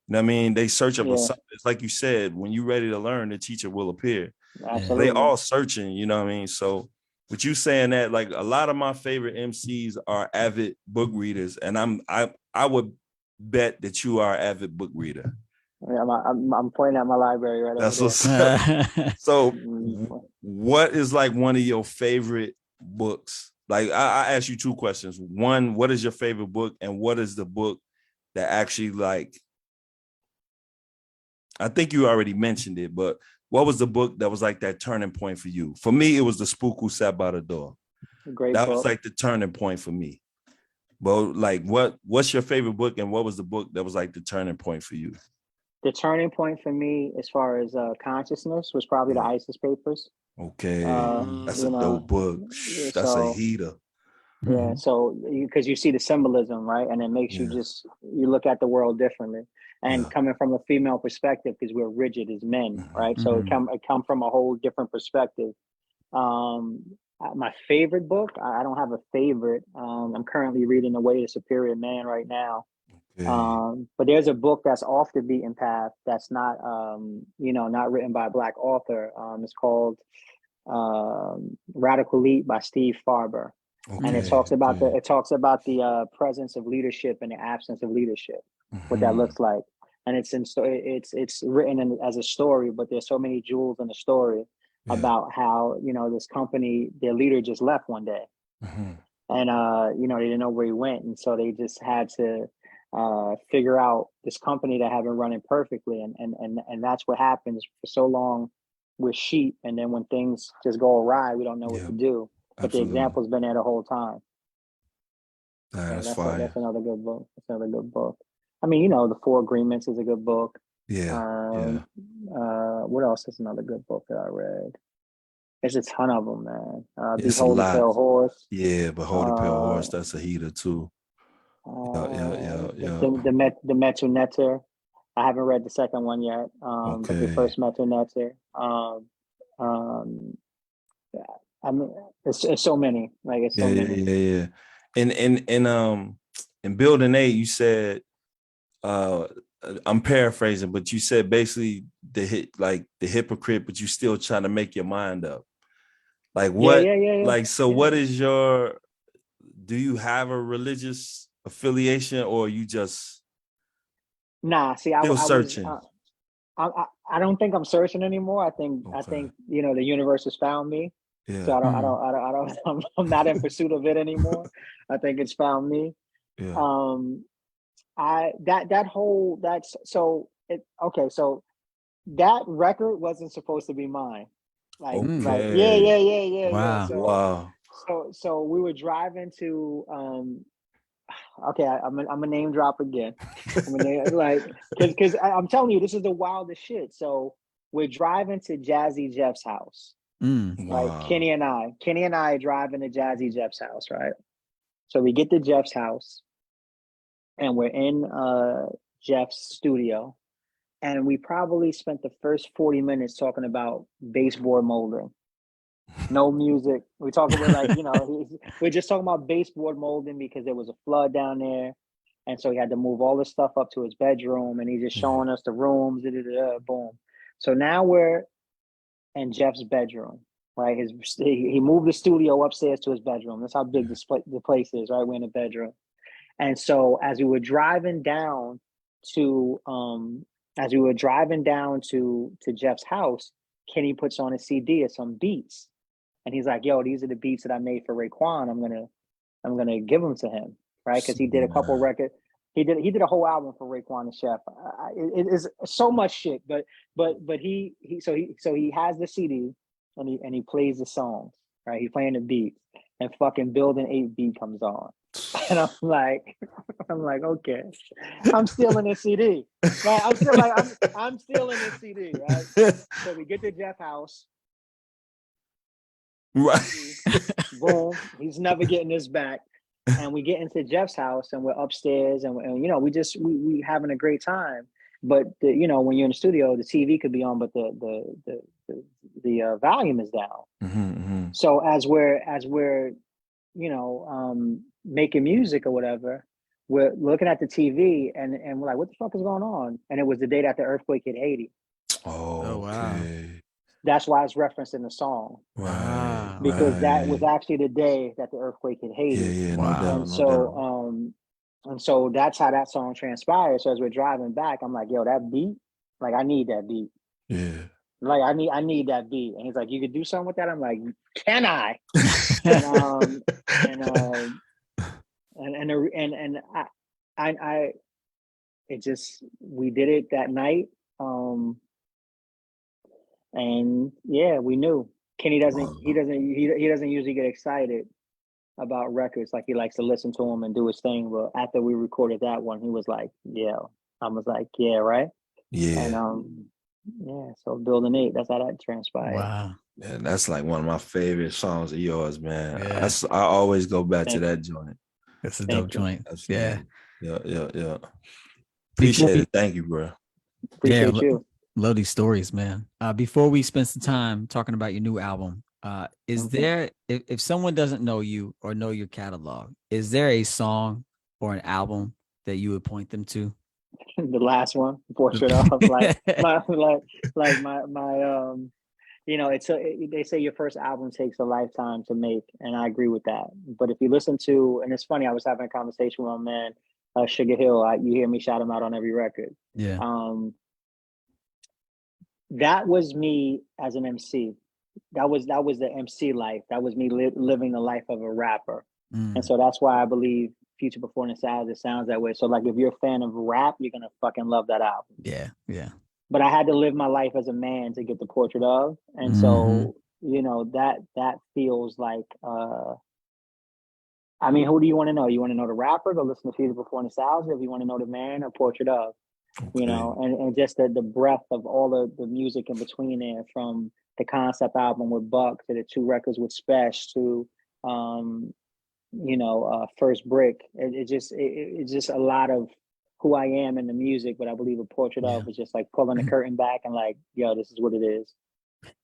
You know what I mean? They searching for something. It's like you said, when you're ready to learn, the teacher will appear. Absolutely. They all searching, you know what I mean? So with you saying that, like a lot of my favorite MCs are avid book readers, and I would bet that you are an avid book reader. Yeah, I'm pointing at my library right That's over there. What's so what is like one of your favorite books? Like I asked you two questions. One, what is your favorite book, and what is the book that actually like I think you already mentioned it, but what was the book that was like that turning point for you? For me, it was The Spook Who Sat by the Door. Great That book. was like the turning point for me. But like, what's your favorite book, and what was the book that was like the turning point for you? The turning point for me, as far as consciousness, was probably the ISIS papers. Okay, that's a You know, dope book. That's a so heater. yeah, so because you see the symbolism, right, and it makes you you look at the world differently. And coming from a female perspective, because we're rigid as men, right? So it come from a whole different perspective. My favorite book, I don't have a favorite. I'm currently reading The Way to Superior Man right now. Okay. But there's a book that's off the beaten path that's not, not written by a Black author. It's called Radical Elite by Steve Farber. And it talks about the presence of leadership and the absence of leadership, what that looks like. And it's written as a story, but there's so many jewels in the story about how, this company, their leader just left one day. And they didn't know where he went. And so they just had to figure out this company that had been running perfectly. And that's what happens for so long with sheep. And then when things just go awry, we don't know what to do. But the example's been there the whole time. That's fire. That's another good book. That's another good book. I mean, The Four Agreements is a good book. What else is another good book that I read? There's a ton of them, man. Behold the Pale Horse. Yeah, Behold the Pale Horse. That's a heater too. The Metu Netter. I haven't read the second one yet. But the first Metu Netter. I mean, it's so many. Like it's so many. Yeah. In Building 8, you said, I'm paraphrasing, but you said basically the hypocrite, but you still trying to make your mind up. Like what? Like so, what is your? Do you have a religious affiliation, or you just? Nah, see, I was searching. I don't think I'm searching anymore. I think the universe has found me. Yeah. So I'm not in pursuit of it anymore. I think it's found me. Yeah. So that record wasn't supposed to be mine. Yeah. Wow. So we were driving to I'm a name drop again. Because I'm telling you, this is the wildest shit. So we're driving to Jazzy Jeff's house. Right, Kenny and I are driving to Jazzy Jeff's house, right? So we get to Jeff's house and we're in Jeff's studio, and we probably spent the first 40 minutes talking about baseboard molding. No music. We're talking about we're just talking about baseboard molding because there was a flood down there, and so he had to move all this stuff up to his bedroom, and he's just showing us the rooms. Boom. So now we're in Jeff's bedroom. Right, he moved the studio upstairs to his bedroom. That's how big the place is. Right, we're in the bedroom, and so as we were driving down to Jeff's house, Kenny puts on a CD of some beats, and he's like, "Yo, these are the beats that I made for Raekwon. I'm gonna give them to him, right? Because he did a couple records. He did a whole album for Raekwon and Chef. It is so much shit, but he has the CD." And he plays the songs, right? He's playing the beat, and fucking Building 8 beat comes on, and I'm like, okay, I'm stealing this CD, right? I'm stealing this CD, right? So we get to Jeff's house, right? Boom, he's never getting this back, and we get into Jeff's house, and we're upstairs, and we having a great time. But when you're in the studio, the TV could be on, but the volume is down. So as we're making music or whatever, we're looking at the TV and we're like, what the fuck is going on? And it was the day that the earthquake hit Haiti. Oh wow. That's why it's referenced in the song. Right. Because that was actually the day that the earthquake hit Haiti. Yeah, no doubt. And so that's how that song transpired. So as we're driving back, I'm like, yo, that beat, like I need that beat. Yeah. Like I need that beat. And he's like, you could do something with that? I'm like, can I? We did it that night. And yeah, we knew Kenny doesn't. He Wow. doesn't. He doesn't usually get excited about records. Like he likes to listen to them and do his thing. But after we recorded that one, he was like, "Yeah." I was like, "Yeah, right." And Yeah. yeah. So building eight. That's how that transpired. Wow. Yeah, that's like one of my favorite songs of yours, man. Yeah. I always go back to Thank you. that joint. That's a dope Thank you. joint. Yeah. Absolutely. Yeah. Before Appreciate we, it. Thank you, bro. yeah, Appreciate you. love these stories, man. Before we spend some time talking about your new album, is Okay. there, if someone doesn't know you or know your catalog, is there a song or an album that you would point them to? The last one, portrait of my they say your first album takes a lifetime to make, and I agree with that. But if you listen to, and it's funny, I was having a conversation with my man, Sugar Hill. You hear me shout him out on every record. Yeah. That was me as an MC. That was the MC life. That was me living the life of a rapper, and Mm, so that's why I believe Future Before Nostalgia sounds that way. So like, if you're a fan of rap, you're gonna fucking love that album. yeah. Yeah. But I had to live my life as a man to get the portrait of, and Hmm. so that feels like. I mean, who do you want to know? You want to know the rapper? Go listen to Future Before Nostalgia. If you want to know the man, or Portrait of. Okay. And just the breadth of all the music in between there, from the concept album with Buck to the two records with Spesh to First Brick. It's just a lot of who I am in the music, but I believe a Portrait Yeah. of is just like pulling the curtain back and like, yo, this is what it is.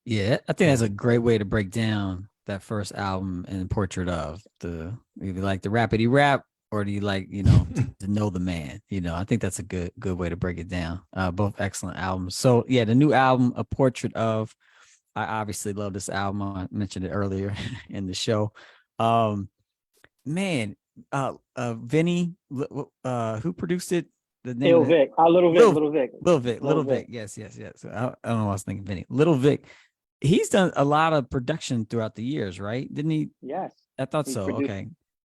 Yeah. I think that's a great way to break down that first album and portrait of the, if you like the rapidy rap, or do you like, to know the man? I think that's a good way to break it down. Both excellent albums. So yeah, the new album, A Portrait of, I obviously love this album. I mentioned it earlier in the show. Man, Vinny, who produced it? The name of Ill that? Vic, Little, Little Vic, Little Vic. Yes. I don't know. I was thinking Vinny. Little Vic. He's done a lot of production throughout the years, right? Didn't he? Yes. I thought He's so. produced Okay.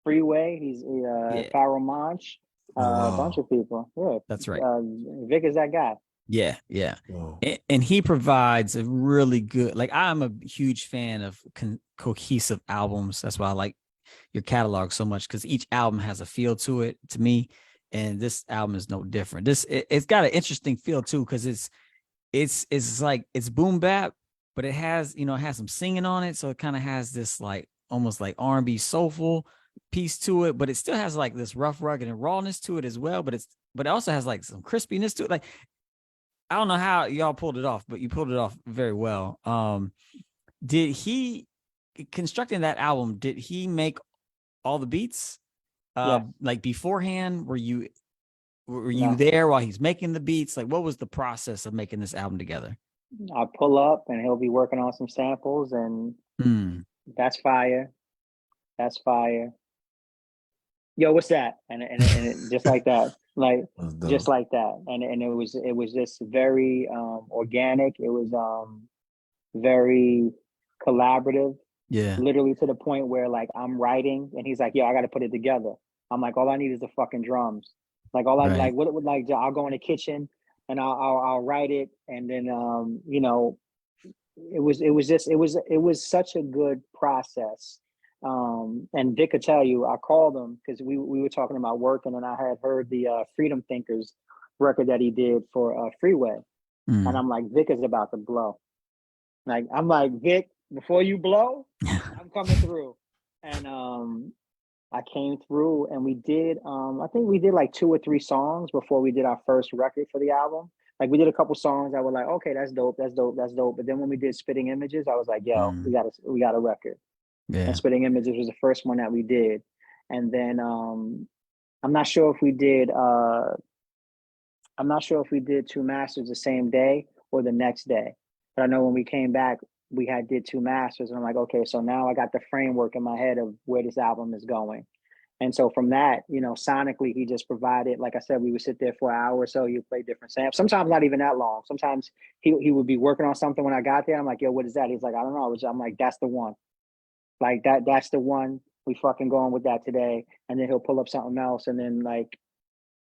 Freeway. He's Yeah, Pharoah Monch, Oh a bunch wow. of people. that's right. Vic is that guy. Yeah. Whoa. And he provides a really good, like, I'm a huge fan of cohesive albums. That's why I like your catalog so much, because each album has a feel to it to me, and this album is no different. It's got an interesting feel too, because it's like it's boom bap, but it has some singing on it, so it kind of has this like almost like R&B soulful piece to it, but it still has like this rough, rugged, and rawness to it as well. But it also has like some crispiness to it. Like, I don't know how y'all pulled it off, but you pulled it off very well. Did he, constructing that album, did he make all the beats Yes. like beforehand? Were you No. there while he's making the beats? Like, what was the process of making this album together? I pull up and he'll be working on some samples, and Mm, that's fire. That's fire. Yo, what's that? And just like that, like That's just dope. like that, and it was just very organic. It was very collaborative, yeah, literally to the point where like I'm writing and he's like, "Yo, I got to put it together." I'm like, "All I need is the fucking drums." Like all I right. like, what it would like, I'll go in the kitchen and I'll write it, and then it was such a good process. And Vic could tell you, I called him because we were talking about working, and I had heard the Freedom Thinkers record that he did for Freeway, and Mm. I'm like, Vic is about to blow. Like I'm like, Vic, before you blow, I'm coming through. And I came through and we did I think we did like 2 or 3 songs before we did our first record for the album. Like we did a couple songs that were like, okay, that's dope, that's dope, that's dope. But then when we did Spitting Images, I was like, yo, Mm. we got a record. And Yeah. Spitting Images was the first one that we did. And then I'm not sure if we did I'm not sure if we did Two Masters the same day or the next day. But I know when we came back, we had did Two Masters, and I'm like, okay, so now I got the framework in my head of where this album is going. And so from that, sonically, he just provided, like I said, we would sit there for an hour or so. You play different samples. Sometimes not even that long. Sometimes he would be working on something when I got there. I'm like, yo, what is that? He's like, I don't know. I'm like, that's the one. Like that's the one. We fucking going with that today. And then he'll pull up something else. And then like,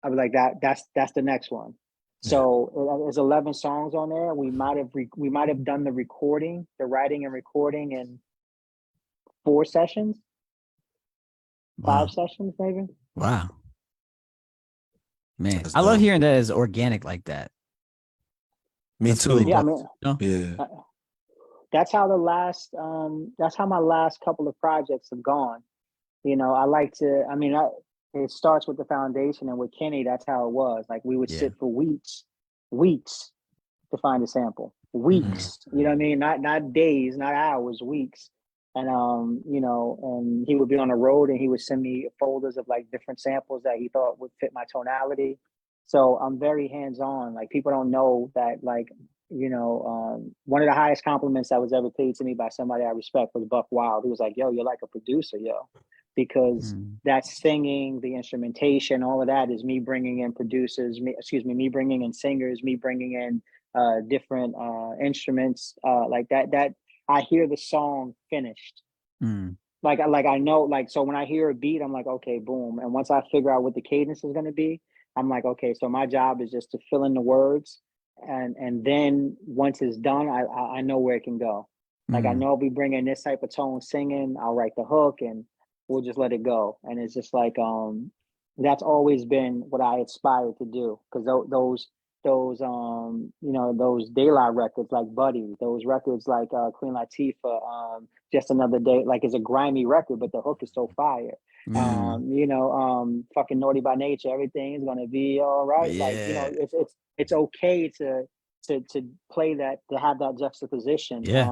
I was like, that's the next one. So there's 11 songs on there. We might have done the writing and recording in 4 sessions, Wow. 5 sessions maybe. Wow. Man, That's I love dope. hearing that as organic like that. Me That's too. really Yeah, I dope. mean, You know? Yeah. that's how that's how my last couple of projects have gone. I like to, it starts with the foundation, and with Kenny, that's how it was. Like, we would Yeah. sit for weeks to find a sample. Weeks, you know what I mean? Not days, not hours, weeks. And and he would be on the road, and he would send me folders of like different samples that he thought would fit my tonality. So I'm very hands-on. Like, people don't know that, like, one of the highest compliments that was ever paid to me by somebody I respect was Buck Wild. He was like, "Yo, you're like a producer, yo," because that singing, the instrumentation, all of that is me bringing in producers, me bringing in singers, me bringing in different instruments, like that I hear the song finished. Like I know, like, so when I hear a beat, I'm like, okay, boom. And once I figure out what the cadence is going to be, I'm like, okay, so my job is just to fill in the words, and then once it's done, I know where it can go. Like, I know if we bring in this type of tone singing, I'll write the hook, and we'll just let it go. And it's just like, that's always been what I aspired to do, because those daylight records like Buddy, those records like Queen Latifah, Just Another Day, like, it's a grimy record, but the hook is so fire. Fucking Naughty by Nature, everything is gonna be all right. Yeah. Like, it's okay to play that, to have that juxtaposition. Yeah.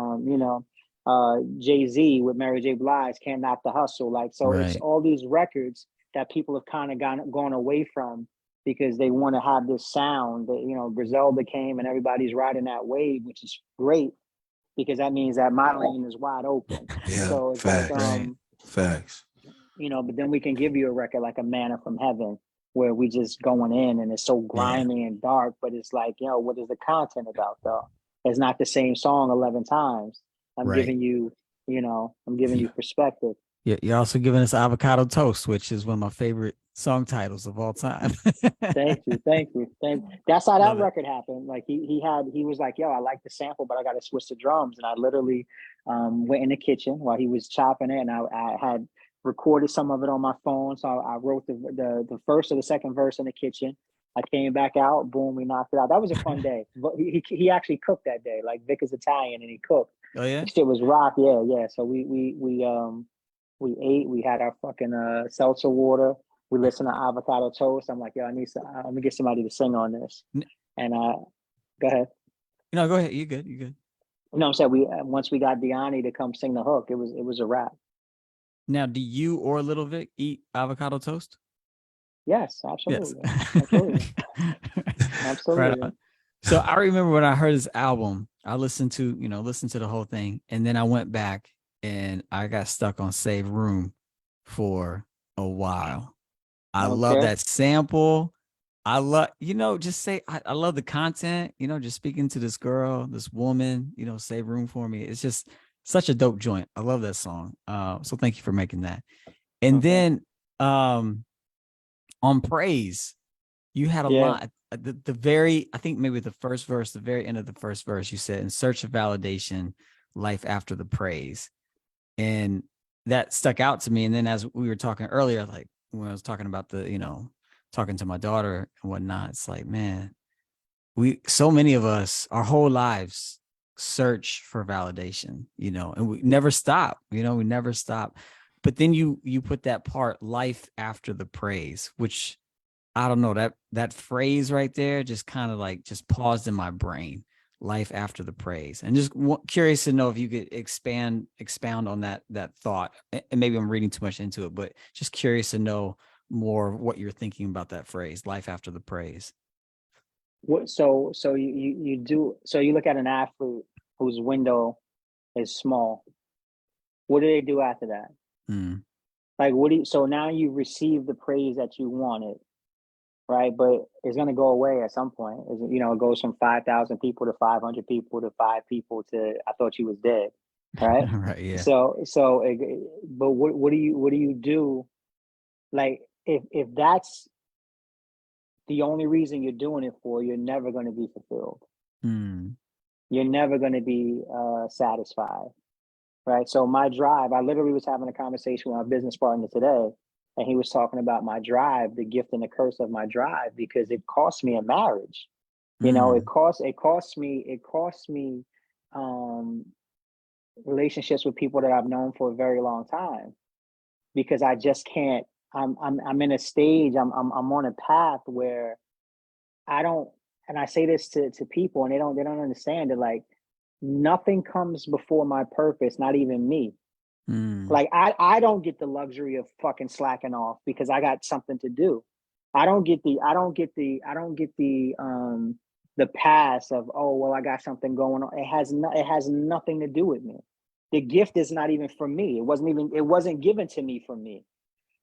Jay-Z with Mary J. Blige, Can't Knock the Hustle. Like, so it's Right. all these records that people have kind of gone away from, because they want to have this sound that, Griselda came and everybody's riding that wave, which is great, because that means that my lane is wide open. Yeah. So it's Facts. like, Facts. but then we can give you a record like a Manna from Heaven, where we just going in and it's so grimy and dark, but it's like, what is the content about, though? It's not the same song 11 times. I'm Right. giving you, perspective. You're also giving us Avocado Toast, which is one of my favorite song titles of all time. Thank you. That's how that Love it. record happened. Like, he was like, "Yo, I like the sample, but I got to switch the drums." And I literally went in the kitchen while he was chopping it, and I had recorded some of it on my phone. So I wrote the first or the second verse in the kitchen. I came back out, boom, we knocked it out. That was a fun day. But he actually cooked that day. Like, Vic is Italian, and he cooked. Oh yeah. The shit was rock. Yeah. So we ate. We had our fucking seltzer water. We listened to Avocado Toast. I'm like, yo, I'm gonna get somebody to sing on this. And go ahead. No, go ahead. You good. You good. I'm saying, once we got Deani to come sing the hook, it was a wrap. Now, do you or Little Vic eat avocado toast? Yes, absolutely. Yes. Absolutely. Absolutely. Right. So I remember when I heard his album, I listened to the whole thing, and then I went back and I got stuck on Save Room for a while. I love that sample. I love, I love the content, just speaking to this girl, this woman, Save Room for Me. It's just such a dope joint. I love that song. So thank you for making that. And then on Praise, you had a lot. I think maybe the first verse, the very end of the first verse, you said, "In search of validation, life after the praise." And that stuck out to me. And then as we were talking earlier, like when I was talking about talking to my daughter and whatnot, it's like, man, so many of us, our whole lives search for validation, and we never stop, we never stop. But then you put that part, life after the praise, which I don't know, that phrase right there just kind of like just paused in my brain. Life after the praise. And just curious to know if you could expound on that thought. And maybe I'm reading too much into it, but just curious to know more what you're thinking about that phrase, life after the praise. So you look at an athlete whose window is small. What do they do after that? Like, so now you've received the praise that you wanted, right? But it's going to go away at some point. It goes from 5,000 people to 500 people to 5 people to, I thought you was dead, right? Right. Yeah. But what do you do? Like, if that's the only reason you're doing it for, you're never going to be fulfilled. Mm. You're never going to be satisfied, right? So my drive, I literally was having a conversation with my business partner today, and he was talking about my drive, the gift and the curse of my drive, because it cost me a marriage. You know, it cost me relationships with people that I've known for a very long time, because I just can't. I'm in a stage. I'm on a path where I don't. And I say this to people, and they don't understand it. Like, nothing comes before my purpose, not even me. Like, I don't get the luxury of fucking slacking off because I got something to do. I don't get the pass of, oh well, I got something going on. It has nothing to do with me. The gift is not even for me. It wasn't given to me for me.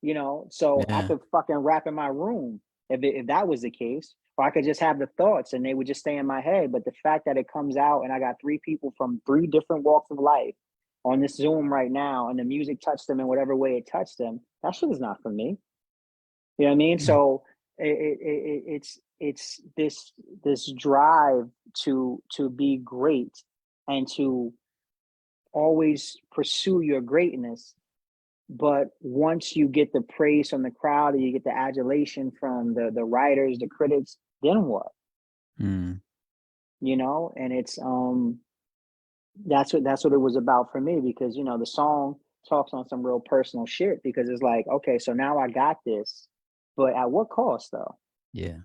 You know, so I could fucking rap in my room if that was the case, or I could just have the thoughts and they would just stay in my head. But the fact that it comes out and I got 3 people from 3 different walks of life on this Zoom right now, and the music touched them in whatever way it touched them, that shit is not for me. You know what I mean? So it's this drive to be great and to always pursue your greatness. But once you get the praise from the crowd, or you get the adulation from the writers, the critics, then what? You know, and it's that's what it was about for me, because, you know, the song talks on some real personal shit, because it's like, okay, so now I got this, but at what cost though? Yeah.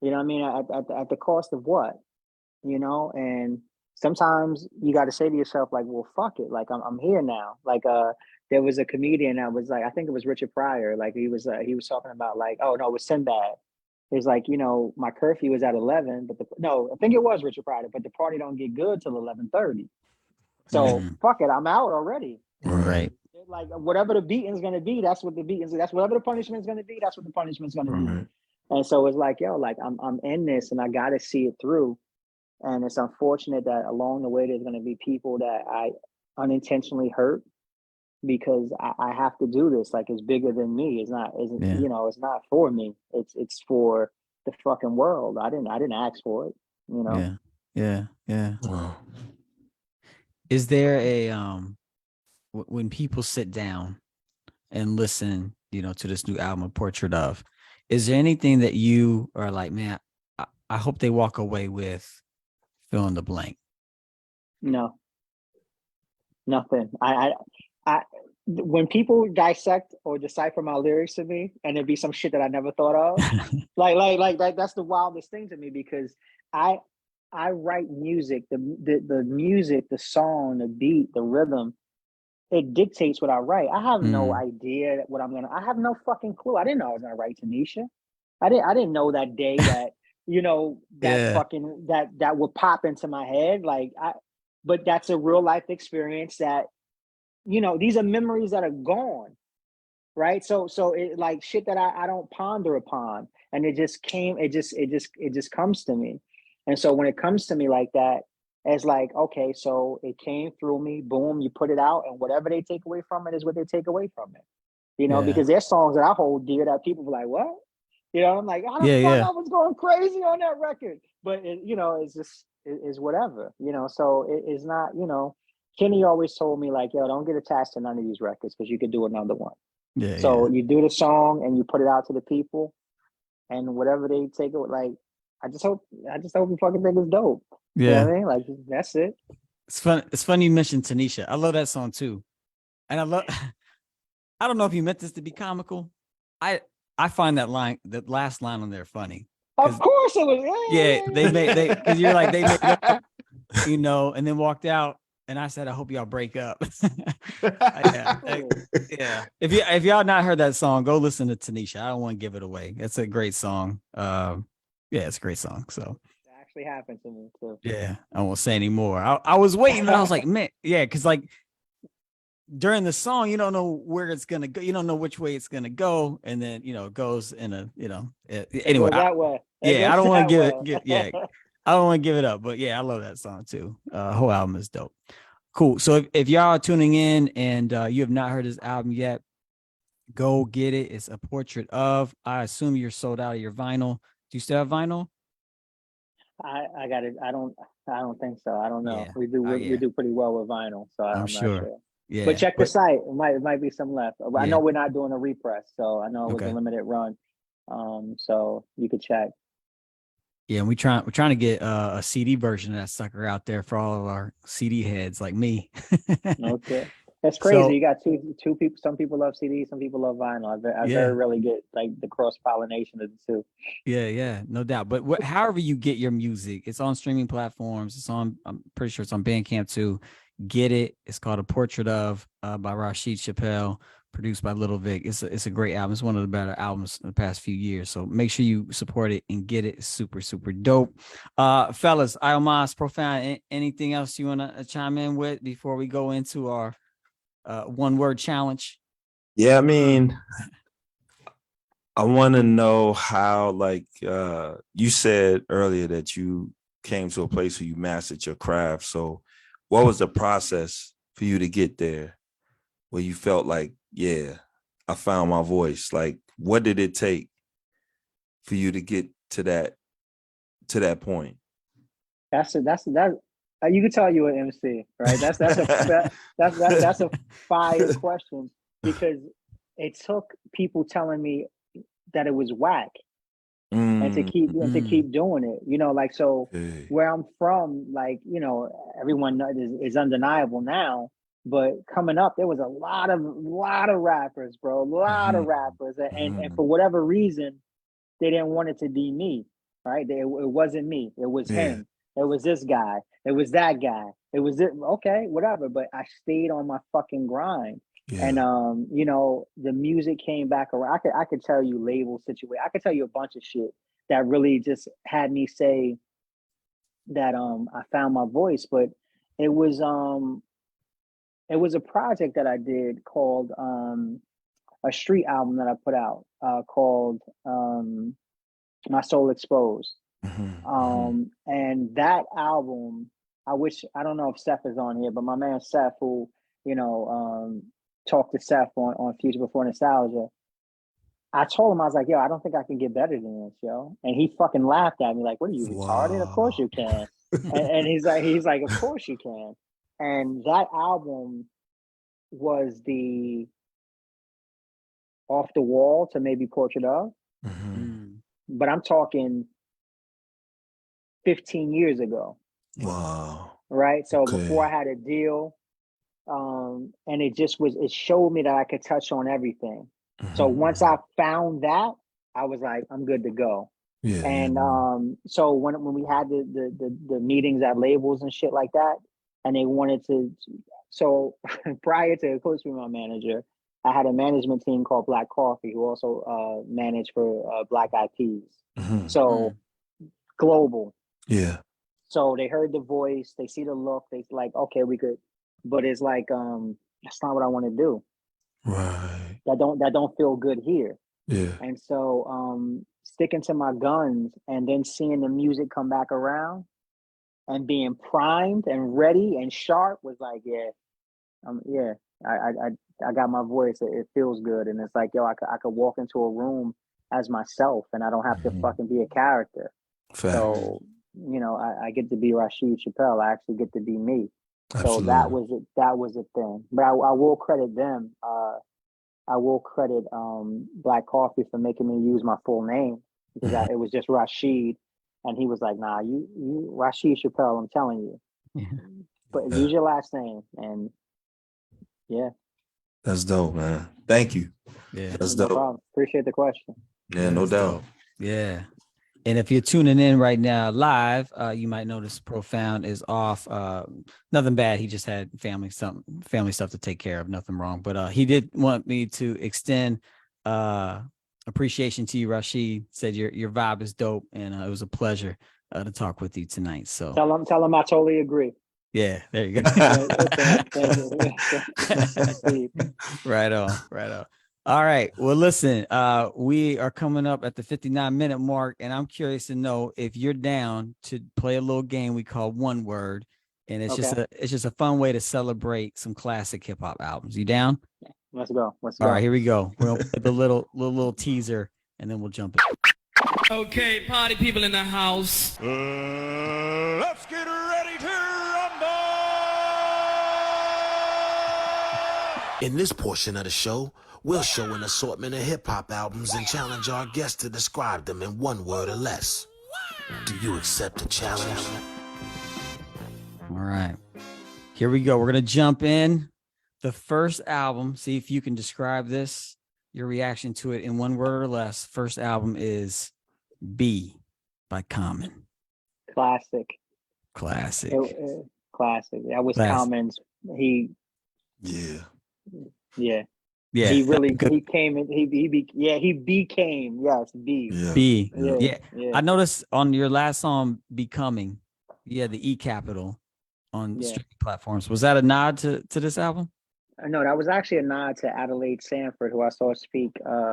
You know what I mean? At the cost of what? You know, and sometimes you got to say to yourself, like, well, fuck it. Like, I'm here now. Like, there was a comedian that was like, I think it was Richard Pryor. Like, he was talking about, like, oh no, it was Sinbad. It's like, you know, my curfew is at 11, but no, I think it was Richard Pryor, but the party don't get good till 11:30. So fuck it, I'm out already. Right. Like, whatever the beating's gonna be, that's what the beating's. That's whatever the punishment's gonna be. That's what the punishment's gonna be. And so it's like, yo, like I'm in this, and I got to see it through. And it's unfortunate that along the way there's going to be people that I unintentionally hurt, because I have to do this. Like, it's bigger than me. It's not for me. It's for the fucking world. I didn't ask for it. You know. Yeah. Wow. Is there a when people sit down and listen, you know, to this new album, A Portrait of, is there anything that you are like, man, I hope they walk away with fill in the blank? No, nothing. I when people dissect or decipher my lyrics to me, and it'd be some shit that I never thought of, like that's the wildest thing to me, because I write music, the music, the song, the beat, the rhythm. It dictates what I write. I have no idea what I have no fucking clue. I didn't know I was gonna write Tanisha. I didn't know that day that, you know, that fucking that would pop into my head. But that's a real life experience that, you know, these are memories that are gone. Right. So it, like, shit that I don't ponder upon. And it just comes to me. And so when it comes to me like that, it's like, okay, so it came through me, boom, you put it out, and whatever they take away from it is what they take away from it. You know, because there's songs that I hold dear that people were like, what? You know, I'm like, how the fuck I was going crazy on that record? But you know, it's just it's whatever, you know. So it's not, you know, Kenny always told me, like, yo, don't get attached to none of these records, because you could do another one. So you do the song and you put it out to the people, and whatever they take it, like, I just hope you fucking think it's dope. You know what I mean? Like, that's it. It's fun. It's funny you mentioned Tanisha. I love that song too. And I don't know if you meant this to be comical. I find that last line on there funny. Of course it was. Because you're like, they made up, you know, and then walked out. And I said, I hope y'all break up. Yeah. If y'all not heard that song, go listen to Tanisha. I don't want to give it away. It's a great song. It's a great song. So It actually happened to me too. yeah, I won't say anymore. I was waiting, and I was like, man, because like during the song, you don't know where it's gonna go. You don't know which way it's gonna go, and then, you know, it goes in a, you know. Anyway, that way. I don't want to I don't want to give it up, but yeah, I love that song too. Whole album is dope. Cool. So if y'all are tuning in and you have not heard this album yet, go get it. It's A Portrait of. I assume you're sold out of your vinyl. Do you still have vinyl? I got it. I don't think so. I don't know. Yeah. We do Oh, we yeah. do pretty well with vinyl, so I'm I'm not sure. sure. Yeah. But check the site. It might be some left. I Yeah. know we're not doing a repress, so I know it was Okay. a limited run. So you could check. Yeah, and we're trying to get a CD version of that sucker out there for all of our CD heads like me. Okay. That's crazy. So You got two people. Some people love CDs, some people love vinyl. I yeah, very rarely get like the cross pollination of the two. yeah, no doubt. But however you get your music, it's on streaming platforms. It's on. I'm pretty sure it's on Bandcamp too. Get it. It's called A Portrait of by Rasheed Chappell, produced by Little Vic. It's a great album. It's one of the better albums in the past few years. So make sure you support it and get it. It's super dope. Fellas, iomos, Profound. Anything else you want to chime in with before we go into our one word challenge? Yeah, I mean, I want to know how, like, you said earlier that you came to a place where you mastered your craft. So what was the process for you to get there where you felt like, yeah, I found my voice? Like, what did it take for you to get to that point? You can tell you an MC, right? That's a fire question, because it took people telling me that it was whack and to keep doing it. You know, like, so Okay. where I'm from, like, you know, everyone is undeniable now, but coming up there was a lot of rappers, bro, a lot of rappers, and for whatever reason they didn't want it to be me, right? It wasn't me, it was him, it was this guy, it was that guy, it was it. Okay, whatever, but I stayed on my fucking grind. And you know, the music came back around. I could tell you label situation. I could tell you a bunch of shit that really just had me say that I found my voice. But it was a project that I did called a street album that I put out called My Soul Exposed. And that album, I don't know if Seth is on here, but my man Seth, who, you know, talked to Seth on Future Before Nostalgia, I told him, I was like, yo, I don't think I can get better than this, yo. And he fucking laughed at me like, what are you, retarded? Of course you can. and he's like, of course you can. And that album was the off the wall to maybe Portrait of. But I'm talking 15 years ago. Wow. Right. So Okay. before I had a deal, and it showed me that I could touch on everything. So once I found that, I was like, I'm good to go. Yeah. And so when we had the meetings at labels and shit like that, and they wanted to, so prior to Coach being my manager, I had a management team called Black Coffee, who also managed for Black Eyed Peas. So global. Yeah. So they heard the voice, they see the look, they like, okay, we could, but it's like, that's not what I want to do. Right. That don't feel good here. Yeah. And so sticking to my guns and then seeing the music come back around and being primed and ready and sharp was like, I got my voice. It feels good. And it's like, yo, I could walk into a room as myself and I don't have to fucking be a character. Fact. So, you know, I get to be Rasheed Chappell. I actually get to be me. Absolutely. So that was a thing. But I will credit them. I will credit Black Coffee for making me use my full name, because it was just Rasheed, and he was like, "Nah, you Rasheed Chappell. I'm telling you, but use your last name." And yeah, that's dope, man. Thank you. Yeah, that's no dope. problem. Appreciate the question. Yeah, no doubt. Dope. Yeah. And if you're tuning in right now live, you might notice Profound is off. Nothing bad. He just had family stuff to take care of. Nothing wrong. But he did want me to extend appreciation to you, Rasheed. Said your vibe is dope, and it was a pleasure to talk with you tonight. So tell him I totally agree. Yeah, there you go. Right on. All right. Well, listen, we are coming up at the 59-minute mark, and I'm curious to know if you're down to play a little game we call One Word, and it's just a fun way to celebrate some classic hip hop albums. You down? Let's go. All right, here we go. We'll play the little teaser, and then we'll jump in. Okay, party people in the house. Let's get ready to rumble! In this portion of the show, we'll show an assortment of hip-hop albums and challenge our guests to describe them in one word or less. Do you accept the challenge? All right. Here we go. We're going to jump in. The first album, see if you can describe this, your reaction to it in one word or less. First album is B by Common. Classic. Classic. Classic. That was Classic. Common's. Yeah. Yeah. Yeah. He really, he came in, he became, yes, B. Yeah. B. Yeah. I noticed on your last song, Becoming, yeah, the E capital on Yeah. streaming platforms. Was that a nod to this album? No, that was actually a nod to Adelaide Sanford, who I saw speak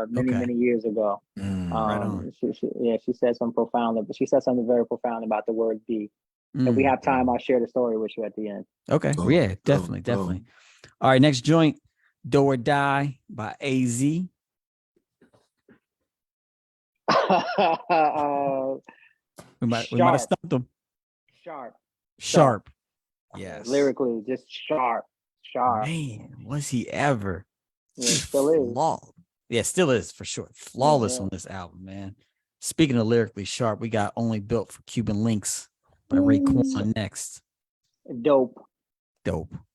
many years ago. Right on. She said something profound, but she said something very profound about the word "be." If we have time, I'll share the story with you at the end. Okay. Oh, Yeah, definitely. All right, next joint, Do or Die by AZ. We might have stumped them. Sharp. Yes. Lyrically, just sharp. Man, was he ever? Yeah, still is. Yeah, still is for sure. Flawless on this album, man. Speaking of lyrically sharp, we got Only Built for Cuban Links by Raekwon next. Dope.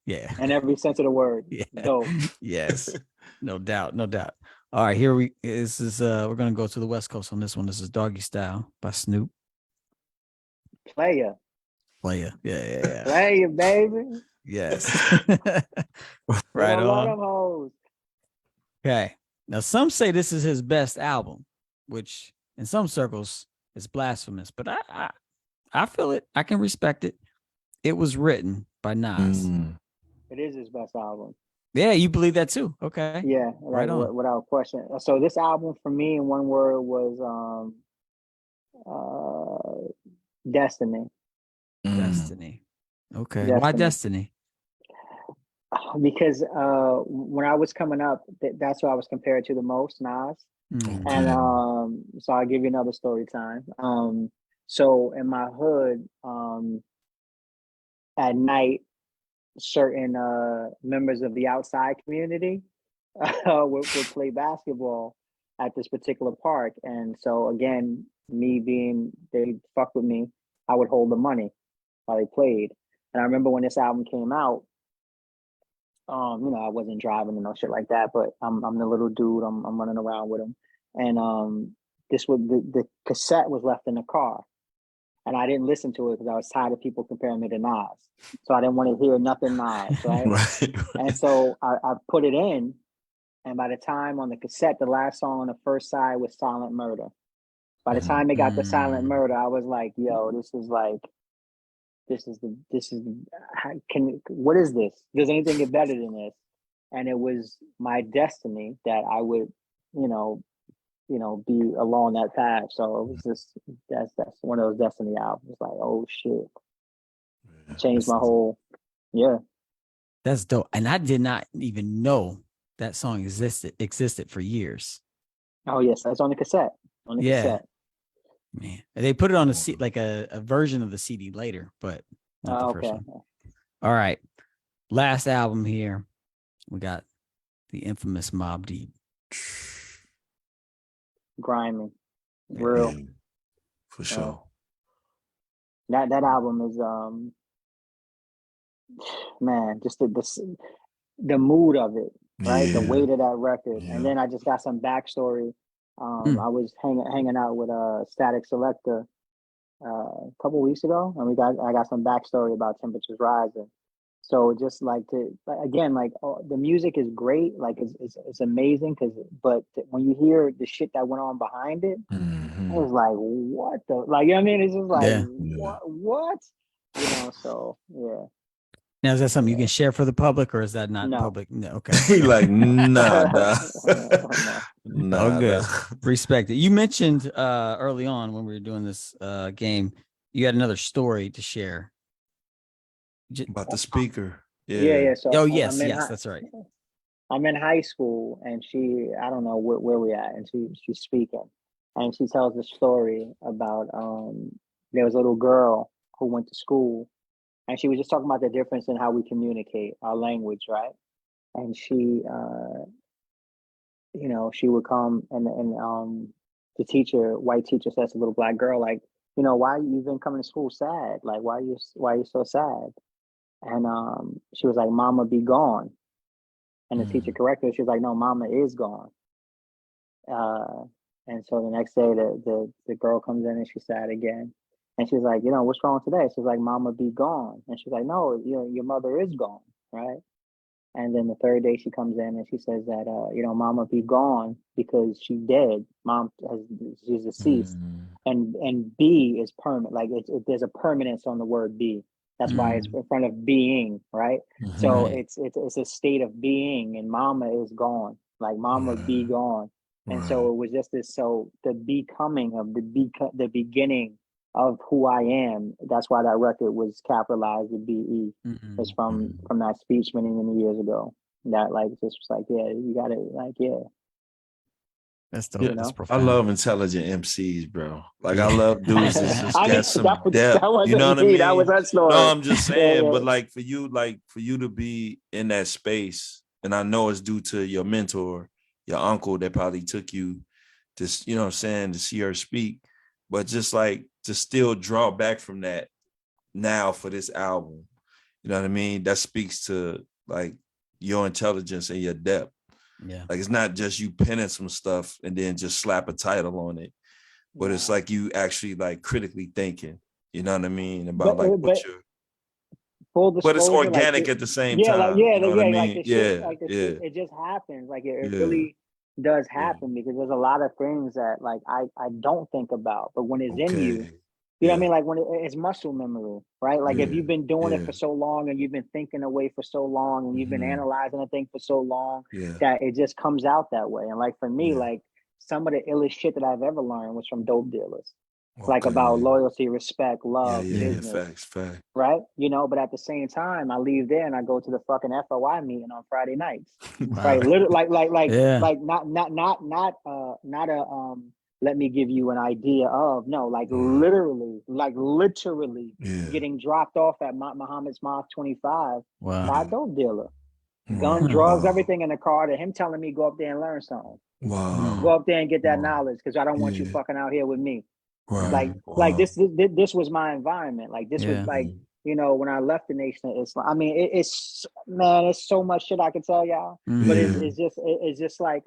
Yeah. In every sense of the word. Yeah. Dope. Yes. No doubt. All right, we're gonna go to the West Coast on this one. This is Doggy Style by Snoop. Player. Yeah. Player, baby. Yes. Right on. Hoes. Okay. Now some say this is his best album, which in some circles is blasphemous, but I feel it. I can respect it. It was written by Nas. It is his best album. Yeah, you believe that too. Okay. Yeah, right on. Without question. So this album for me in one word was Destiny. Destiny. Okay. Destiny. Why Destiny? Because when I was coming up, that's what I was compared to the most, Nas. And so I'll give you another story time. So in my hood, at night, certain members of the outside community would play basketball at this particular park. And so again, they fuck with me, I would hold the money while they played. And I remember when this album came out, I wasn't driving and no shit like that, but I'm the little dude. I'm running around with him, and the cassette was left in the car, and I didn't listen to it because I was tired of people comparing me to Nas, so I didn't want to hear nothing Nas, right? Right. And so I put it in, and by the time on the cassette, the last song on the first side was Silent Murder. By the time they got the Silent Murder, I was like, yo, what is this? Does anything get better than this? And it was my destiny that I would, be along that path. So it was just, that's one of those Destiny albums. Like, oh shit. Changed my whole, That's dope. And I did not even know that song existed for years. Oh yes, that's on the cassette. Cassette. Man, they put it on a version of the CD later, but not the first one. All right, last album here, we got the infamous Mobb Deep. Grimy, real, for sure. That album is man, just the mood of it, right? The weight of that record, and then I just got some backstory. I was hanging out with Static Selector a couple weeks ago, and I got some backstory about Temperatures Rising. So just the music is great, like it's amazing but when you hear the shit that went on behind it, it was like, what the, like, you know what I mean? It's just like, what? So yeah. Now, is that something you can share for the public, or is that not public? No, okay. He like, nah. Oh, good. Respect it. You mentioned early on when we were doing this game, you had another story to share. About the speaker. Yeah. So yes, that's right. I'm in high school, and I don't know where we at, and she's speaking. and she tells the story about there was a little girl who went to school, and she was just talking about the difference in how we communicate our language, right? And she, she would come and the teacher, white teacher, says to the little black girl, like, why you've been coming to school sad? Like, why you so sad? And she was like, Mama be gone. And the teacher corrected her. She was like, no, Mama is gone. And so the next day, the girl comes in and she's sad again. And she's like, what's wrong today? She's like, Mama be gone. And she's like, no, your mother is gone, right? And then the third day she comes in and she says that, Mama be gone because she dead. She's deceased. And be is permanent. Like there's a permanence on the word be. That's why it's in front of being, right? So it's a state of being, and Mama is gone. Like Mama be gone. And so it was just this. So the becoming of the beginning of who I am. That's why that record was capitalized with BE. It's from that speech many years ago. That like just was like, yeah, you got it. Like, yeah. That's dope. Yeah, That's I profound. love intelligent MCs, bro. Like I love dudes that just got some that depth. You know what I me. mean? That was that story. No, I'm just saying, Yeah. but like for you to be in that space, and I know it's due to your mentor, your uncle that probably took you to, to see her speak, but just like to still draw back from that now for this album. You know what I mean? That speaks to like your intelligence and your depth. Yeah. Like it's not just you penning some stuff and then just slap a title on it, but it's like you actually like critically thinking, you know what I mean? About full but it's disclosure, organic like, at the same yeah, time. like, You know what I mean? like the shit, like the shit, it just happens. Like it really does happen because there's a lot of things that like I don't think about, but when it's in you, you know what I mean? Like when it's muscle memory, right? Like if you've been doing it for so long and you've been thinking away for so long and you've been analyzing a thing for so long that it just comes out that way. And like for me, like some of the illest shit that I've ever learned was from dope dealers. Like about loyalty, respect, love, business, facts. right? But at the same time, I leave there and I go to the fucking FOI meeting on Friday nights, right? Literally, like not a let me give you an idea of literally getting dropped off at Muhammad's Mosque 25 by a dope dealer, gun, drugs, everything in the car. To him telling me go up there and learn something. Go up there and get that knowledge because I don't want you fucking out here with me. Like this was my environment. Like this was like, when I left the Nation of Islam. I mean, it's so much shit I can tell y'all, but it's just like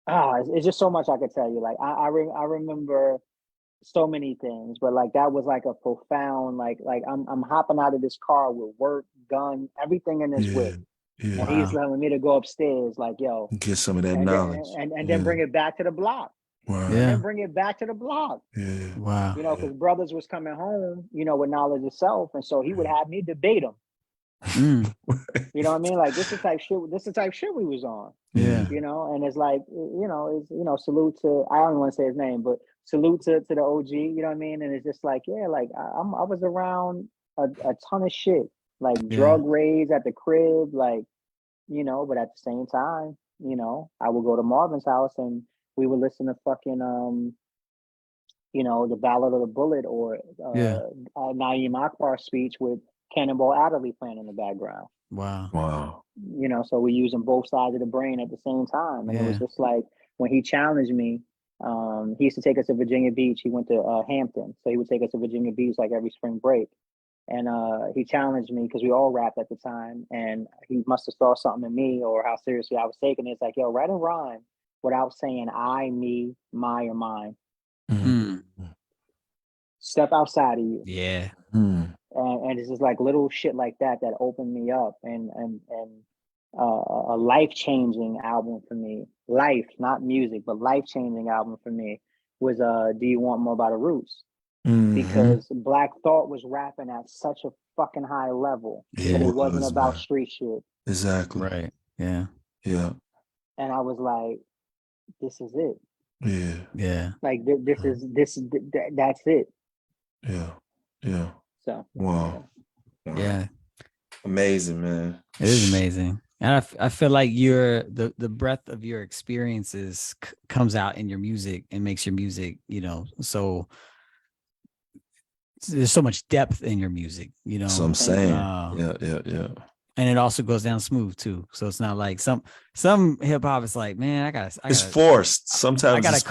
it's just so much I could tell you. Like I remember so many things, but like that was like a profound like I'm hopping out of this car with work, gun, everything in this whip. And he's telling me to go upstairs, like, yo, get some of that knowledge. And then bring it back to the block. And then bring it back to the block. Wow. Because brothers was coming home, with knowledge of self. And so he would have me debate them. You know what I mean? Like this is the type shit we was on. Yeah. And it's like, salute to, I don't want to say his name, but salute to the OG, you know what I mean? And it's just like, I was around a ton of shit, like drug raids at the crib, like, but at the same time, I would go to Marvin's house and we would listen to fucking, the Ballad of the Bullet or Naeem Akbar's speech with Cannonball Adderley playing in the background. Wow. So we're using both sides of the brain at the same time. And it was just like when he challenged me, he used to take us to Virginia Beach. He went to Hampton. So he would take us to Virginia Beach like every spring break. And he challenged me because we all rapped at the time. And he must have saw something in me or how seriously I was taking it. It's like, yo, write a rhyme without saying I, me, my, or mine. Step outside of you. Yeah. And it's just like little shit like that opened me up and a life-changing album for me. Life, not music, but life-changing album for me was Do You Want More by the Roots? Because Black Thought was rapping at such a fucking high level that it wasn't about street shit. Exactly. Right. Yeah. Yeah. And I was like, this is it. Yeah. Like that's it. Yeah. So Wow. Yeah. Amazing, man. It is amazing. And I feel like the breadth of your experiences comes out in your music and makes your music, so there's so much depth in your music, So I'm saying, uh, yeah. and it also goes down smooth too. So it's not like some hip hop is like, man, I It's gotta forced. Sometimes I it's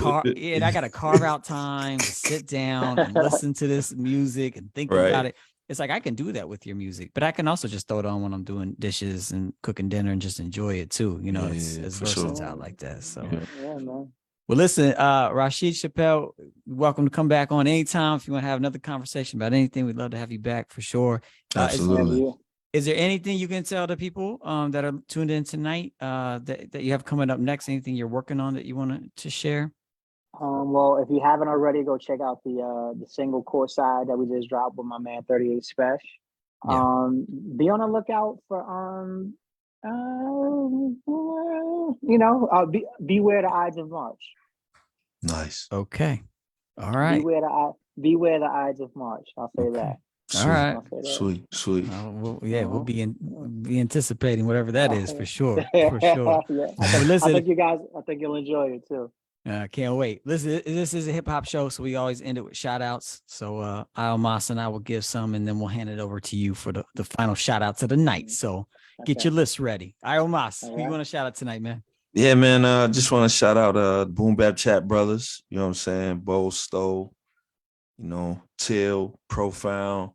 gotta carve out time to sit down and listen to this music and think about right. it. It's like I can do that with your music, but I can also just throw it on when I'm doing dishes and cooking dinner and just enjoy it too. It's Yeah, for versatile sure. like that. So Yeah. Yeah, man. well, listen, Rasheed Chappell, welcome to come back on anytime. If you want to have another conversation about anything, we'd love to have you back for sure. Absolutely. Is there anything you can tell the people that are tuned in tonight that you have coming up next? Anything you're working on that you want to share? Well, if you haven't already, go check out the single courtside that we just dropped with my man 38 Special. Yeah. Be on the lookout for beware the Ides of March. Nice. Okay. All right. Beware the Ides of March. I'll say Okay. that. All right. I'll say that. Sweet. We'll be anticipating whatever that is for sure. Yeah. For sure. Yeah. Well, listen, I think you'll enjoy it too. can't wait. Listen, this is a hip hop show, so we always end it with shout outs. So iomos and I will give some, and then we'll hand it over to you for the final shout outs of the night. So get Okay. your list ready. iomos, All who you right. want to shout out tonight, man? Yeah, man. Just want to shout out Boom Bap Chat brothers. You know what I'm saying? Bo Stowe, Till, Profound.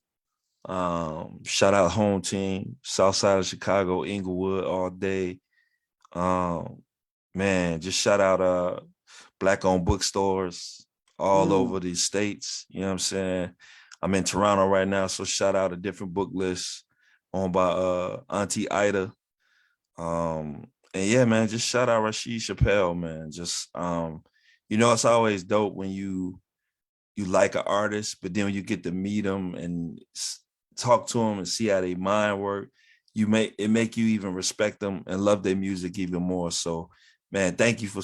Shout out home team, South Side of Chicago, Inglewood all day. Man, just shout out Black-owned bookstores all over the states. You know what I'm saying? I'm in Toronto right now, so shout out a different book list owned by Auntie Ida. And yeah, man, just shout out Rasheed Chappell, man. Just it's always dope when you like an artist, but then when you get to meet them and talk to them and see how they mind work, it make you even respect them and love their music even more. So, man, thank you for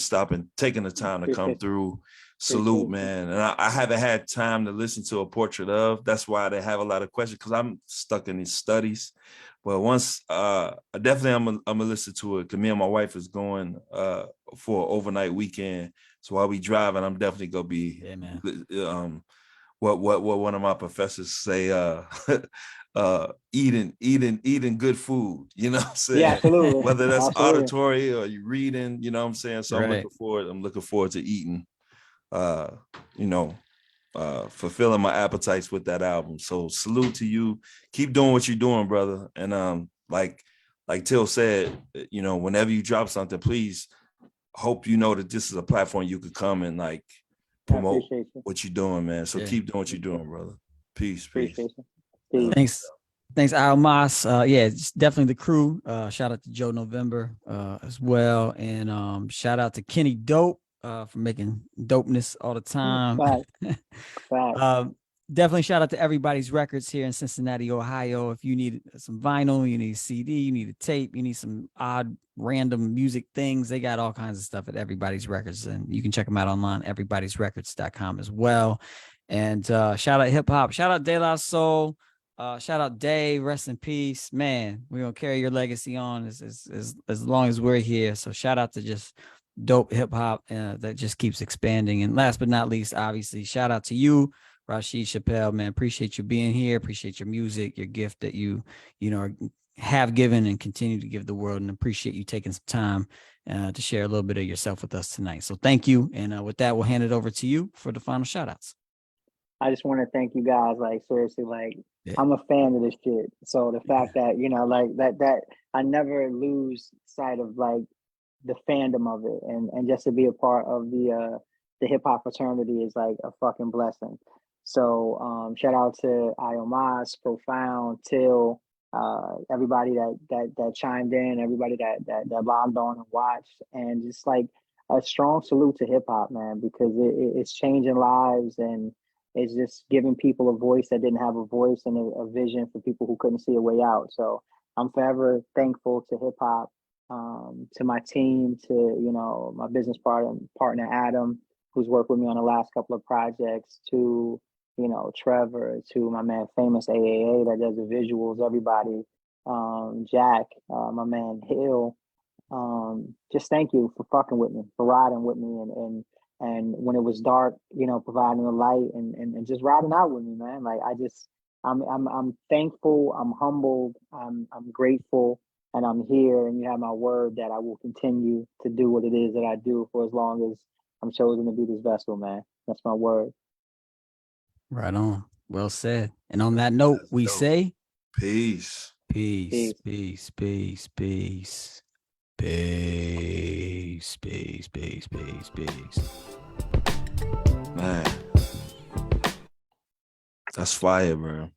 taking the time to come through. Salute, man. And I haven't had time to listen to a portrait of. That's why they have a lot of questions, because I'm stuck in these studies. But once I'm gonna listen to it, because me and my wife is going for an overnight weekend. So while we driving, I'm definitely gonna be what one of my professors say, eating good food, you know what I'm saying? Yeah, absolutely. Whether that's Absolutely. auditory or you reading, you know what I'm saying? So Right. I'm looking forward to eating, fulfilling my appetites with that album. So salute to you. Keep doing what you're doing, brother. And like Till said, whenever you drop something, please hope you know that this is a platform you could come and like promote what you're doing, man. So keep doing what you're doing, brother. Peace. Thanks, iomos. It's definitely the crew. Shout out to Joe November as well, and shout out to Kenny Dope for making dopeness all the time. Definitely shout out to Everybody's Records here in Cincinnati, Ohio. If you need some vinyl, you need a CD, you need a tape, you need some odd random music things, they got all kinds of stuff at Everybody's Records, and you can check them out online, everybodysrecords.com as well. And shout out hip hop, shout out De La Soul, shout out Dave, rest in peace, man. We're gonna carry your legacy on as long as we're here. So shout out to just dope hip hop that just keeps expanding. And last but not least, obviously, shout out to you, Rasheed Chappell, man. Appreciate you being here. Appreciate your music, your gift that you have given and continue to give the world, and appreciate you taking some time to share a little bit of yourself with us tonight. So thank you. And with that, we'll hand it over to you for the final shout outs. I just want to thank you guys. Like, seriously, I'm a fan of this shit. So the fact that, that I never lose sight of like the fandom of it, and just to be a part of the hip hop fraternity is like a fucking blessing. So shout out to iomos, Profound, Till, everybody that chimed in, everybody that logged on and watched, and just like a strong salute to hip hop, man, because it's changing lives, and it's just giving people a voice that didn't have a voice, and a vision for people who couldn't see a way out. So I'm forever thankful to hip hop, to my team, to my business partner Adam, who's worked with me on the last couple of projects, to Trevor, to my man Famous AAA that does the visuals, everybody. Jack, my man Hill. Just thank you for fucking with me, for riding with me, and when it was dark, providing the light and just riding out with me, man. Like I'm thankful, I'm humbled, I'm grateful, and I'm here. And you have my word that I will continue to do what it is that I do for as long as I'm chosen to be this vessel, man. That's my word. Right on. Well said. And on that note, we dope. say Peace. peace, Peace. peace, peace, peace, peace, peace, peace, peace. Man. That's fire, bro.